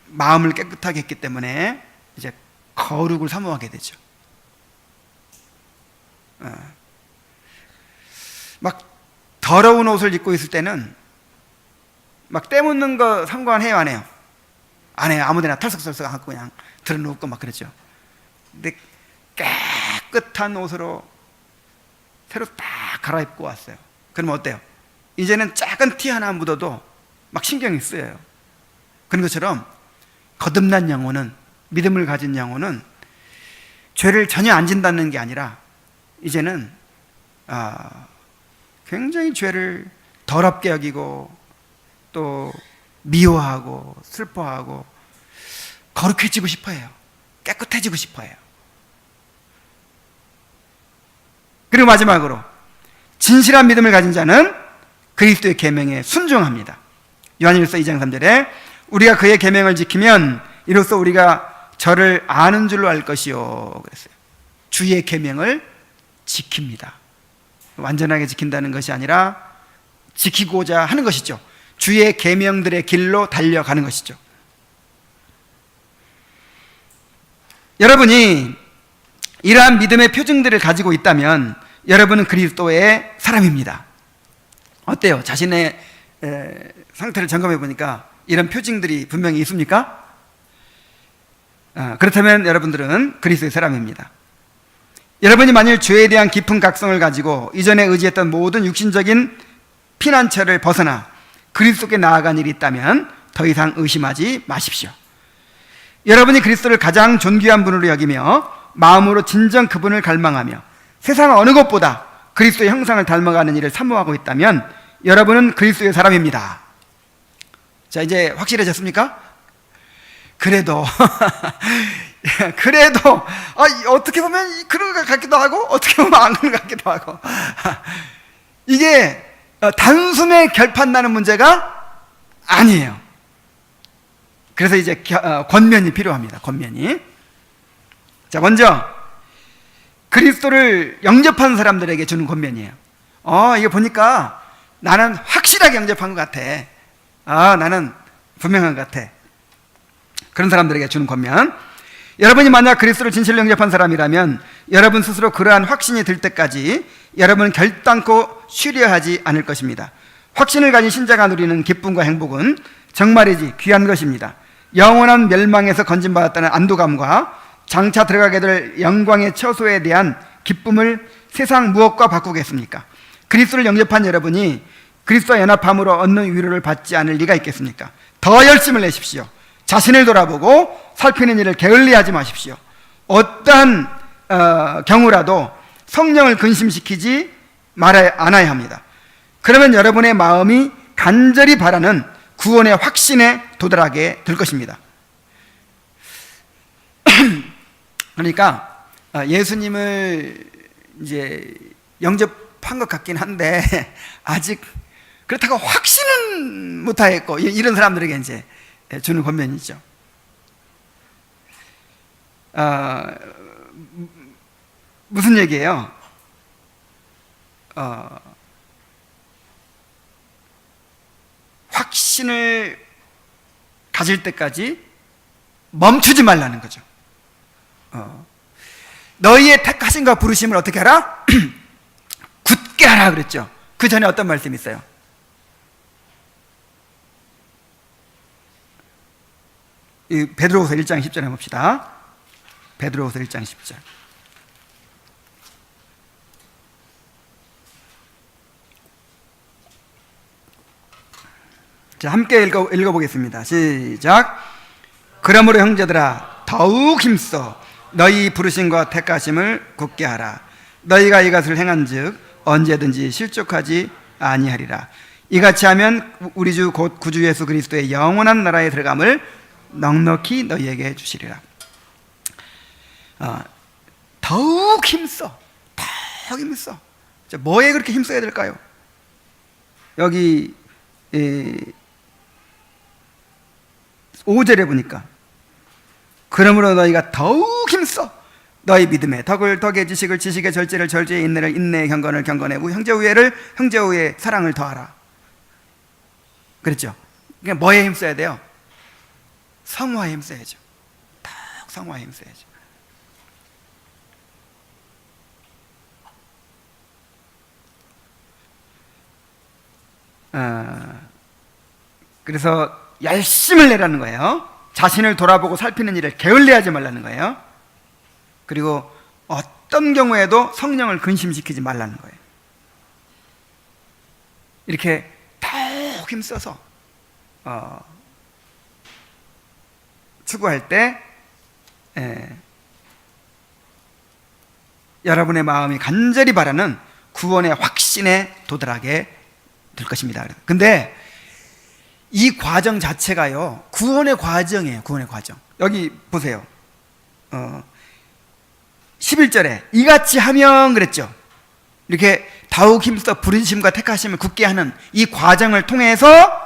마음을 깨끗하게 했기 때문에 이제 거룩을 사모하게 되죠. 막 더러운 옷을 입고 있을 때는 막 때 묻는 거 상관해요, 안 해요? 안 해요. 아무데나 털썩털썩 하고 그냥 들어눕고 막 그러죠. 근데 깨끗한 옷으로 새로 딱 갈아입고 왔어요. 그러면 어때요? 이제는 작은 티 하나 묻어도 막 신경이 쓰여요. 그런 것처럼 거듭난 영혼은, 믿음을 가진 영혼은 죄를 전혀 안 진다는 게 아니라 이제는 굉장히 죄를 더럽게 여기고 또 미워하고 슬퍼하고 거룩해지고 싶어해요. 깨끗해지고 싶어해요. 그리고 마지막으로 진실한 믿음을 가진 자는 그리스도의 계명에 순종합니다. 요한일서 2장 3절에 우리가 그의 계명을 지키면 이로써 우리가 저를 아는 줄로 알 것이요 그랬어요. 주의 계명을 지킵니다. 완전하게 지킨다는 것이 아니라 지키고자 하는 것이죠. 주의 계명들의 길로 달려가는 것이죠. 여러분이 이러한 믿음의 표징들을 가지고 있다면 여러분은 그리스도의 사람입니다. 어때요? 자신의 상태를 점검해 보니까 이런 표징들이 분명히 있습니까? 그렇다면 여러분들은 그리스도의 사람입니다. 여러분이 만일 죄에 대한 깊은 각성을 가지고 이전에 의지했던 모든 육신적인 피난처를 벗어나 그리스도께 나아간 일이 있다면 더 이상 의심하지 마십시오. 여러분이 그리스도를 가장 존귀한 분으로 여기며 마음으로 진정 그분을 갈망하며 세상 어느 것보다 그리스도의 형상을 닮아가는 일을 사모하고 있다면 여러분은 그리스도의 사람입니다. 자, 이제 확실해졌습니까? 그래도 어떻게 보면 그런 것 같기도 하고 어떻게 보면 안 그런 것 같기도 하고 이게 단숨에 결판 나는 문제가 아니에요. 그래서 이제 권면이 필요합니다. 권면이. 자, 먼저 그리스도를 영접한 사람들에게 주는 권면이에요. 이거 보니까 나는 확실하게 영접한 것 같아. 나는 분명한 것 같아. 그런 사람들에게 주는 권면. 여러분이 만약 그리스도를 진실로 영접한 사람이라면 여러분 스스로 그러한 확신이 들 때까지 여러분은 결단코 쉬려하지 않을 것입니다. 확신을 가진 신자가 누리는 기쁨과 행복은 정말이지 귀한 것입니다. 영원한 멸망에서 건진받았다는 안도감과 장차 들어가게 될 영광의 처소에 대한 기쁨을 세상 무엇과 바꾸겠습니까? 그리스도를 영접한 여러분이 그리스도와 연합함으로 얻는 위로를 받지 않을 리가 있겠습니까? 더 열심을 내십시오. 자신을 돌아보고 살피는 일을 게을리하지 마십시오. 어떠한 경우라도 성령을 근심시키지 않아야 합니다. 그러면 여러분의 마음이 간절히 바라는 구원의 확신에 도달하게 될 것입니다. 그러니까 예수님을 이제 영접한 것 같긴 한데 아직 그렇다고 확신은 못하겠고 이런 사람들에게 이제 주는 권면이죠. 무슨 얘기예요? 확신을 가질 때까지 멈추지 말라는 거죠. 너희의 택하심과 부르심을 어떻게 하라? 굳게 하라 그랬죠. 그 전에 어떤 말씀이 있어요? 베드로후서 1장 10절에 봅시다. 베드로후서 1장 10절. 자, 함께 읽어보겠습니다. 시작. 그러므로 형제들아 더욱 힘써 너희 부르심과 택하심을 굳게 하라. 너희가 이것을 행한즉 언제든지 실족하지 아니하리라. 이같이 하면 우리 주 곧 구주 예수 그리스도의 영원한 나라에 들어감을 넉넉히 너희에게 주시리라. 더욱 힘써. 더욱 힘써. 뭐에 그렇게 힘써야 될까요? 여기 5절에 보니까 그러므로 너희가 더욱 힘써 너희 믿음에 덕의 지식을 지식의 절제를 절제의 인내를 인내의 경건을 경건의 형제 우애를 형제 우애의 사랑을 더하라. 그랬죠? 그러니까 뭐에 힘써야 돼요? 성화에 힘써야죠. 딱 성화에 힘써야죠. 그래서 열심을 내라는 거예요. 자신을 돌아보고 살피는 일을 게을리하지 말라는 거예요. 그리고 어떤 경우에도 성령을 근심시키지 말라는 거예요. 이렇게 더욱 힘써서 추구할 때 여러분의 마음이 간절히 바라는 구원의 확신에 도달하게 될 것입니다. 근데 이 과정 자체가요, 구원의 과정이에요. 구원의 과정. 여기 보세요. 11절에 이같이 하면 그랬죠. 이렇게 더욱 힘써 부르심과 택하심을 굳게 하는 이 과정을 통해서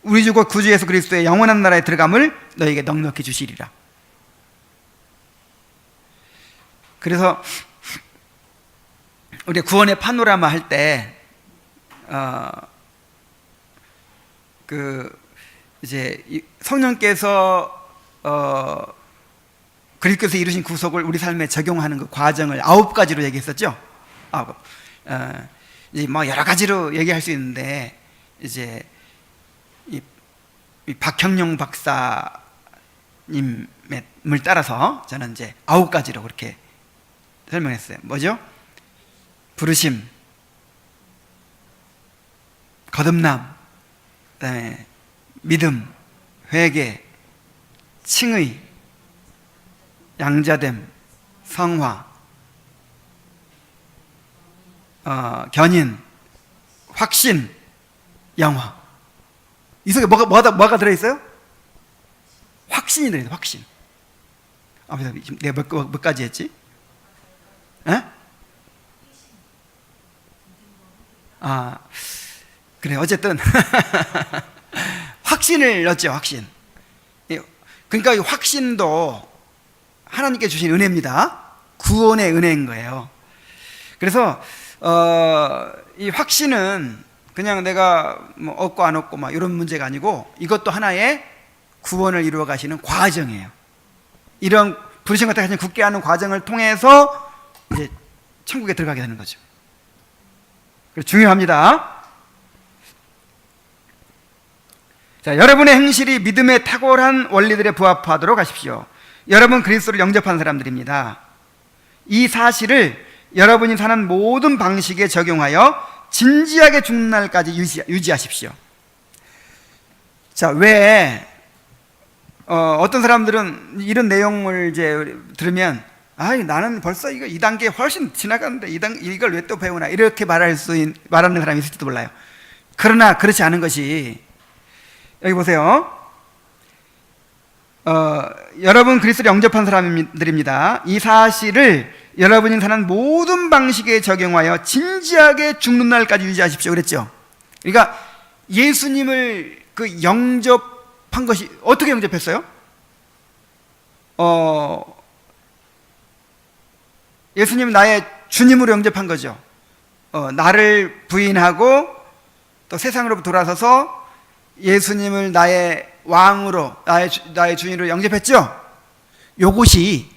우리 주 곧 구주 예수 그리스도의 영원한 나라에 들어감을 너에게 넉넉히 주시리라. 그래서 우리 구원의 파노라마 할 때 이제 성령께서 그리스도께서 이루신 구속을 우리 삶에 적용하는 그 과정을 9가지로 얘기했었죠. 이제 뭐 여러 가지로 얘기할 수 있는데 이제 이 박형용 박사님을 따라서 저는 이제 9가지로 그렇게 설명했어요. 뭐죠? 부르심, 거듭남, 그다음에 믿음, 회개, 칭의, 양자됨, 성화, 견인, 확신, 영화. 이 속에 뭐가 들어있어요? 확신이 들어있어요. 확신. 지금 내가 몇 가지 했지? 에? 그래. 어쨌든 확신을 넣었죠. 확신. 그러니까 이 확신도 하나님께 주신 은혜입니다. 구원의 은혜인 거예요. 그래서 이 확신은 그냥 내가 뭐 얻고 안 얻고 막 이런 문제가 아니고, 이것도 하나의 구원을 이루어 가시는 과정이에요. 이런 부르심과 같은 굳게 하는 과정을 통해서 이제 천국에 들어가게 되는 거죠. 그래서 중요합니다. 자, 여러분의 행실이 믿음의 탁월한 원리들에 부합하도록 하십시오. 여러분 그리스도를 영접한 사람들입니다. 이 사실을 여러분이 사는 모든 방식에 적용하여 진지하게 죽는 날까지 유지하십시오. 자, 왜 어떤 사람들은 이런 내용을 이제 들으면 나는 벌써 이거 2단계 훨씬 지나갔는데 이걸 왜 또 배우나, 이렇게 말하는 사람이 있을지도 몰라요. 그러나 그렇지 않은 것이, 여기 보세요. 여러분 그리스도를 영접한 사람들입니다. 이 사실을 여러분이 사는 모든 방식에 적용하여 진지하게 죽는 날까지 유지하십시오. 그랬죠. 그러니까 예수님을 그 영접한 것이 어떻게 영접했어요? 예수님 나의 주님으로 영접한 거죠. 나를 부인하고 또 세상으로부터 돌아서서 예수님을 나의 왕으로, 나의 주인으로 영접했죠. 요것이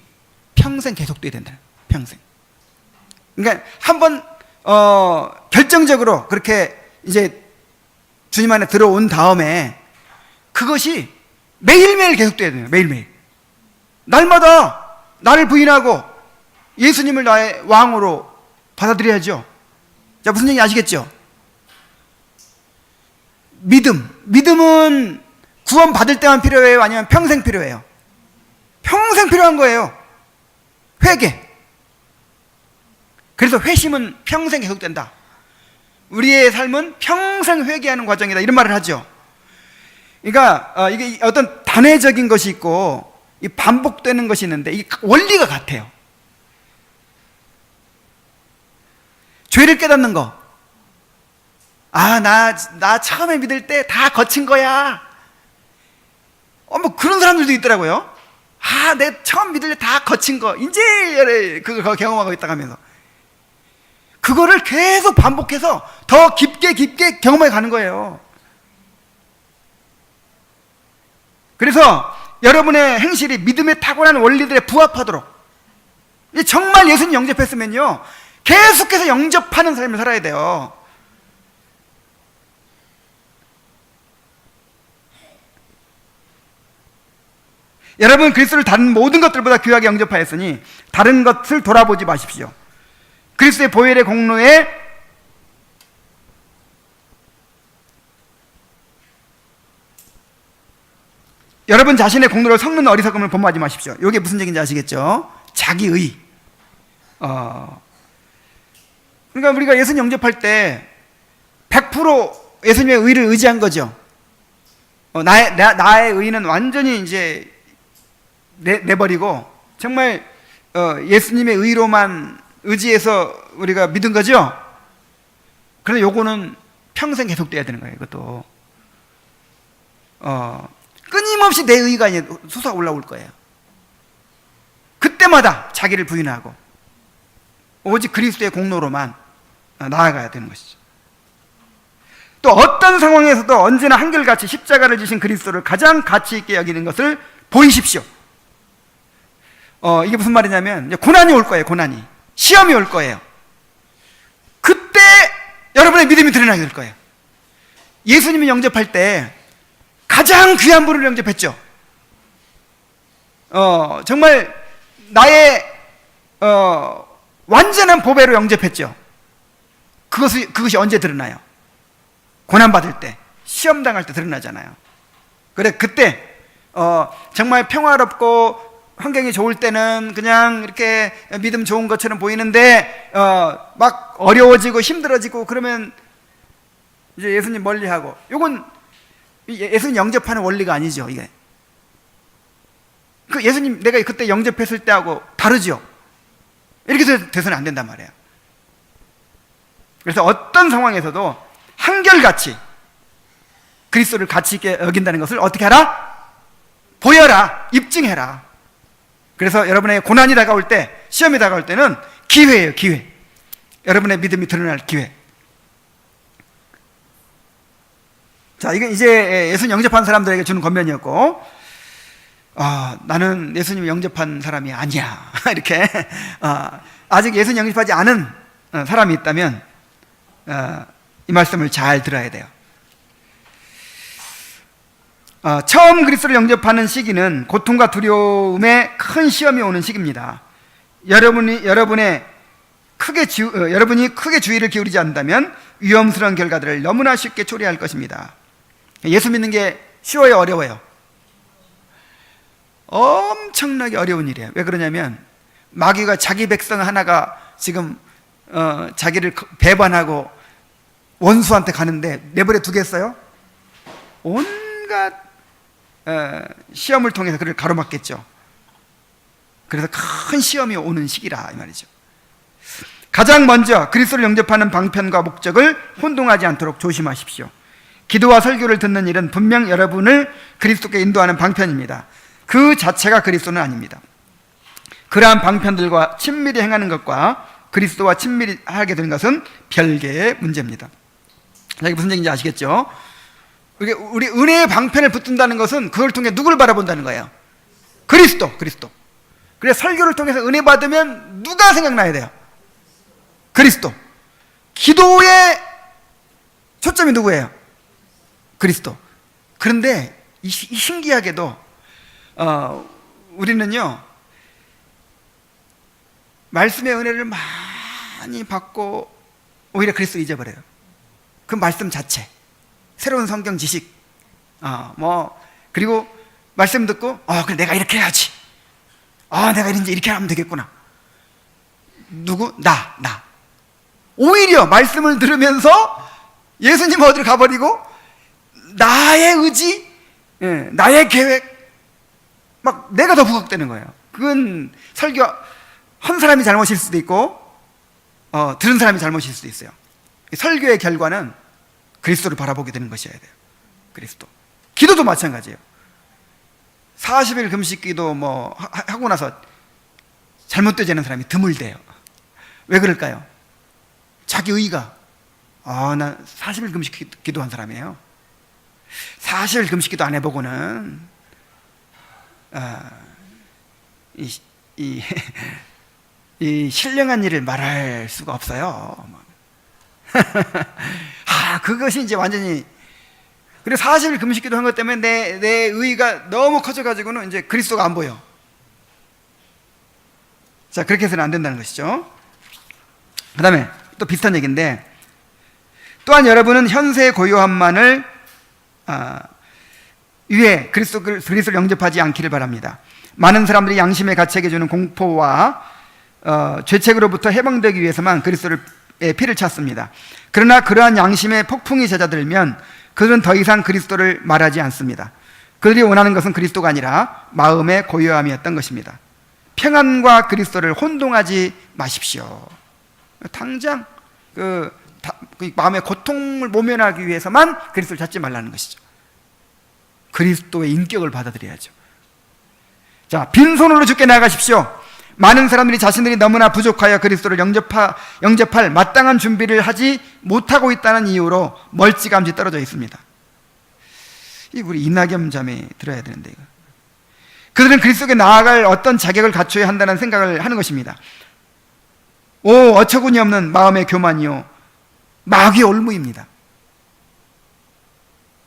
평생 계속돼야 된다. 평생. 그러니까 한번 결정적으로 그렇게 이제 주님 안에 들어온 다음에 그것이 매일매일 계속돼야 돼요. 매일매일. 날마다 나를 부인하고 예수님을 나의 왕으로 받아들여야죠. 자, 무슨 얘기인지 아시겠죠? 믿음은 구원 받을 때만 필요해요? 아니면 평생 필요해요? 평생 필요한 거예요. 회개. 그래서 회심은 평생 계속된다. 우리의 삶은 평생 회개하는 과정이다, 이런 말을 하죠. 그러니까 이게 어떤 단회적인 것이 있고 이 반복되는 것이 있는데 이게 원리가 같아요. 죄를 깨닫는 거. 나 처음에 믿을 때 다 거친 거야. 뭐 그런 사람들도 있더라고요. 내 처음 믿을 때 다 거친 거, 이제 그거 경험하고 있다 하면서 그거를 계속 반복해서 더 깊게 경험해 가는 거예요. 그래서 여러분의 행실이 믿음에 탁월한 원리들에 부합하도록, 정말 예수님 영접했으면요 계속해서 영접하는 삶을 살아야 돼요. 여러분 그리스도를 다른 모든 것들보다 귀하게 영접하였으니 다른 것을 돌아보지 마십시오. 그리스도의 보혈의 공로에 여러분 자신의 공로를 섞는 어리석음을 본받지 마십시오. 이게 무슨 얘기인지 아시겠죠? 자기의. 그러니까 우리가 예수님 영접할 때 100% 예수님의 의를 의지한 거죠. 나의 의는 완전히 이제 내버리고 정말 예수님의 의로만 의지해서 우리가 믿은 거죠. 그런데 요거는 평생 계속돼야 되는 거예요. 이것도 끊임없이 내 의가 이제 솟아 올라올 거예요. 그때마다 자기를 부인하고 오직 그리스도의 공로로만 나아가야 되는 것이죠. 또 어떤 상황에서도 언제나 한결같이 십자가를 지신 그리스도를 가장 가치 있게 여기는 것을 보이십시오. 이게 무슨 말이냐면 이제 고난이 올 거예요. 고난이, 시험이 올 거예요. 그때 여러분의 믿음이 드러나게 될 거예요. 예수님이 영접할 때 가장 귀한 분을 영접했죠. 정말 나의 완전한 보배로 영접했죠. 그것이 언제 드러나요? 고난받을 때, 시험 당할 때 드러나잖아요. 그래, 그때 정말 평화롭고 환경이 좋을 때는 그냥 이렇게 믿음 좋은 것처럼 보이는데 막 어려워지고 힘들어지고 그러면 이제 예수님 멀리하고, 이건 예수님 영접하는 원리가 아니죠. 이게 그 예수님 내가 그때 영접했을 때하고 다르죠. 이렇게 돼서는 안 된단 말이에요. 그래서 어떤 상황에서도 한결같이 그리스도를 가치 있게 여긴다는 것을 어떻게 하라? 보여라, 입증해라. 그래서 여러분의 고난이 다가올 때, 시험이 다가올 때는 기회예요, 기회. 여러분의 믿음이 드러날 기회. 자, 이게 이제 예수님 영접한 사람들에게 주는 권면이었고, 나는 예수님 영접한 사람이 아니야. 이렇게 아직 예수님 영접하지 않은 사람이 있다면 이 말씀을 잘 들어야 돼요. 처음 그리스도를 영접하는 시기는 고통과 두려움에 큰 시험이 오는 시기입니다. 여러분이 크게 주의를 기울이지 않는다면 위험스러운 결과들을 너무나 쉽게 초래할 것입니다. 예수 믿는 게 쉬워요, 어려워요? 엄청나게 어려운 일이에요. 왜 그러냐면 마귀가 자기 백성 하나가 지금 자기를 배반하고 원수한테 가는데 내버려 두겠어요? 온갖 시험을 통해서 그를 가로막겠죠. 그래서 큰 시험이 오는 시기라 이 말이죠. 가장 먼저 그리스도를 영접하는 방편과 목적을 혼동하지 않도록 조심하십시오. 기도와 설교를 듣는 일은 분명 여러분을 그리스도께 인도하는 방편입니다. 그 자체가 그리스도는 아닙니다. 그러한 방편들과 친밀히 행하는 것과 그리스도와 친밀히 하게 되는 것은 별개의 문제입니다. 이게 무슨 얘기인지 아시겠죠? 우리 은혜의 방편을 붙든다는 것은 그걸 통해 누굴 바라본다는 거예요? 그리스도. 그래서 설교를 통해서 은혜 받으면 누가 생각나야 돼요? 그리스도. 기도의 초점이 누구예요? 그리스도. 그런데 이 신기하게도 우리는요 말씀의 은혜를 많이 받고 오히려 그리스도를 잊어버려요. 그 말씀 자체, 새로운 성경 지식, 그리고 말씀 듣고 그래 내가 이렇게 해야지, 내가 이렇게 하면 되겠구나. 누구? 나 오히려 말씀을 들으면서 예수님 어디로 가버리고 나의 의지, 나의 계획, 막 내가 더 부각되는 거예요. 그건 설교 한 사람이 잘못일 수도 있고 들은 사람이 잘못일 수도 있어요. 설교의 결과는 그리스도를 바라보게 되는 것이어야 돼요. 그리스도. 기도도 마찬가지예요. 40일 금식 기도 하고 나서 잘못되지 사람이 드물대요. 왜 그럴까요? 자기 의가 나 40일 금식 기도한 사람이에요. 40일 금식 기도 안 해보고는 이 신령한 일을 말할 수가 없어요. 그것이 이제 완전히, 그리고 40일 금식 기도 한 것 때문에 내 의가 너무 커져가지고는 이제 그리스도가 안 보여. 자, 그렇게 해서는 안 된다는 것이죠. 그 다음에 또 비슷한 얘기인데, 또한 여러분은 현세의 고요함만을 위해 그리스도를 영접하지 않기를 바랍니다. 많은 사람들이 양심의 가책에 주는 공포와 죄책으로부터 해방되기 위해서만 그리스도의 피를 찾습니다. 그러나 그러한 양심의 폭풍이 잦아들면 그들은 더 이상 그리스도를 말하지 않습니다. 그들이 원하는 것은 그리스도가 아니라 마음의 고요함이었던 것입니다. 평안과 그리스도를 혼동하지 마십시오. 당장 그 마음의 고통을 모면하기 위해서만 그리스도를 찾지 말라는 것이죠. 그리스도의 인격을 받아들여야죠. 자, 빈손으로 주께 나가십시오. 많은 사람들이 자신들이 너무나 부족하여 그리스도를 영접할 마땅한 준비를 하지 못하고 있다는 이유로 멀찌감치 떨어져 있습니다. 우리 이낙연 자매 들어야 되는데, 이거. 그들은 그리스도께 나아갈 어떤 자격을 갖춰야 한다는 생각을 하는 것입니다. 어처구니 없는 마음의 교만이요, 마귀의 올무입니다.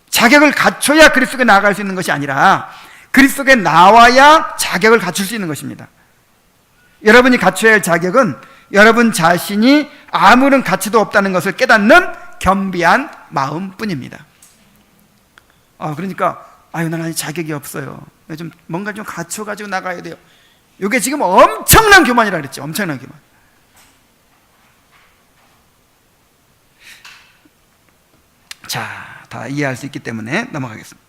자격을 갖춰야 그리스도께 나아갈 수 있는 것이 아니라 그리스도께 나와야 자격을 갖출 수 있는 것입니다. 여러분이 갖춰야 할 자격은 여러분 자신이 아무런 가치도 없다는 것을 깨닫는 겸비한 마음뿐입니다. 그러니까 나는 아직 자격이 없어요. 좀 뭔가 좀 갖춰가지고 나가야 돼요. 이게 지금 엄청난 교만이라 그랬죠. 엄청난 교만. 자, 다 이해할 수 있기 때문에 넘어가겠습니다.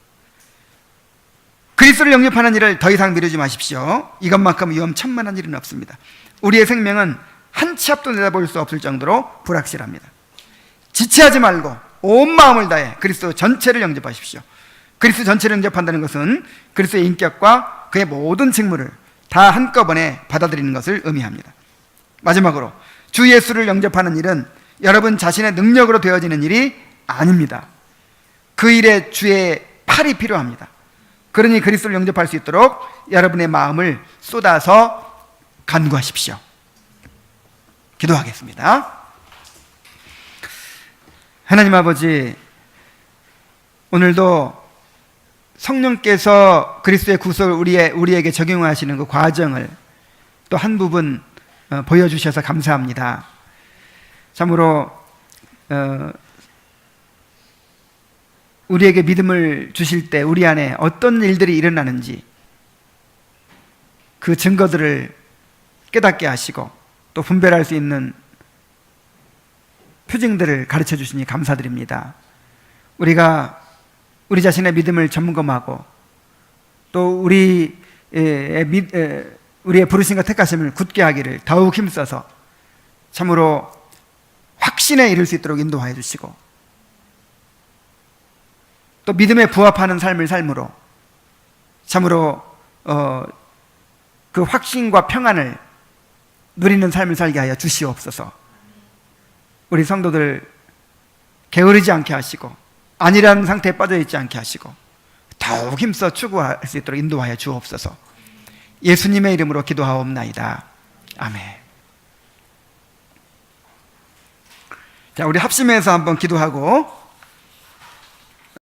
그리스도를 영접하는 일을 더 이상 미루지 마십시오. 이것만큼 위험천만한 일은 없습니다. 우리의 생명은 한 치 앞도 내다볼 수 없을 정도로 불확실합니다. 지체하지 말고 온 마음을 다해 그리스도 전체를 영접하십시오. 그리스도 전체를 영접한다는 것은 그리스도의 인격과 그의 모든 직무를 다 한꺼번에 받아들이는 것을 의미합니다. 마지막으로 주 예수를 영접하는 일은 여러분 자신의 능력으로 되어지는 일이 아닙니다. 그 일에 주의 팔이 필요합니다. 그러니 그리스도를 영접할 수 있도록 여러분의 마음을 쏟아서 간구하십시오. 기도하겠습니다. 하나님 아버지, 오늘도 성령께서 그리스도의 구속을 우리에게 적용하시는 그 과정을 또 한 부분 보여주셔서 감사합니다. 참으로 우리에게 믿음을 주실 때 우리 안에 어떤 일들이 일어나는지 그 증거들을 깨닫게 하시고 또 분별할 수 있는 표징들을 가르쳐 주시니 감사드립니다. 우리가 우리 자신의 믿음을 점검하고 또 우리의 부르심과 택하심을 굳게 하기를 더욱 힘써서 참으로 확신에 이를 수 있도록 인도하여 주시고 또 믿음에 부합하는 삶을 삶으로 참으로 그 확신과 평안을 누리는 삶을 살게 하여 주시옵소서. 우리 성도들 게으르지 않게 하시고 아니라는 상태에 빠져 있지 않게 하시고 더욱 힘써 추구할 수 있도록 인도하여 주옵소서. 예수님의 이름으로 기도하옵나이다. 아멘. 자, 우리 합심해서 한번 기도하고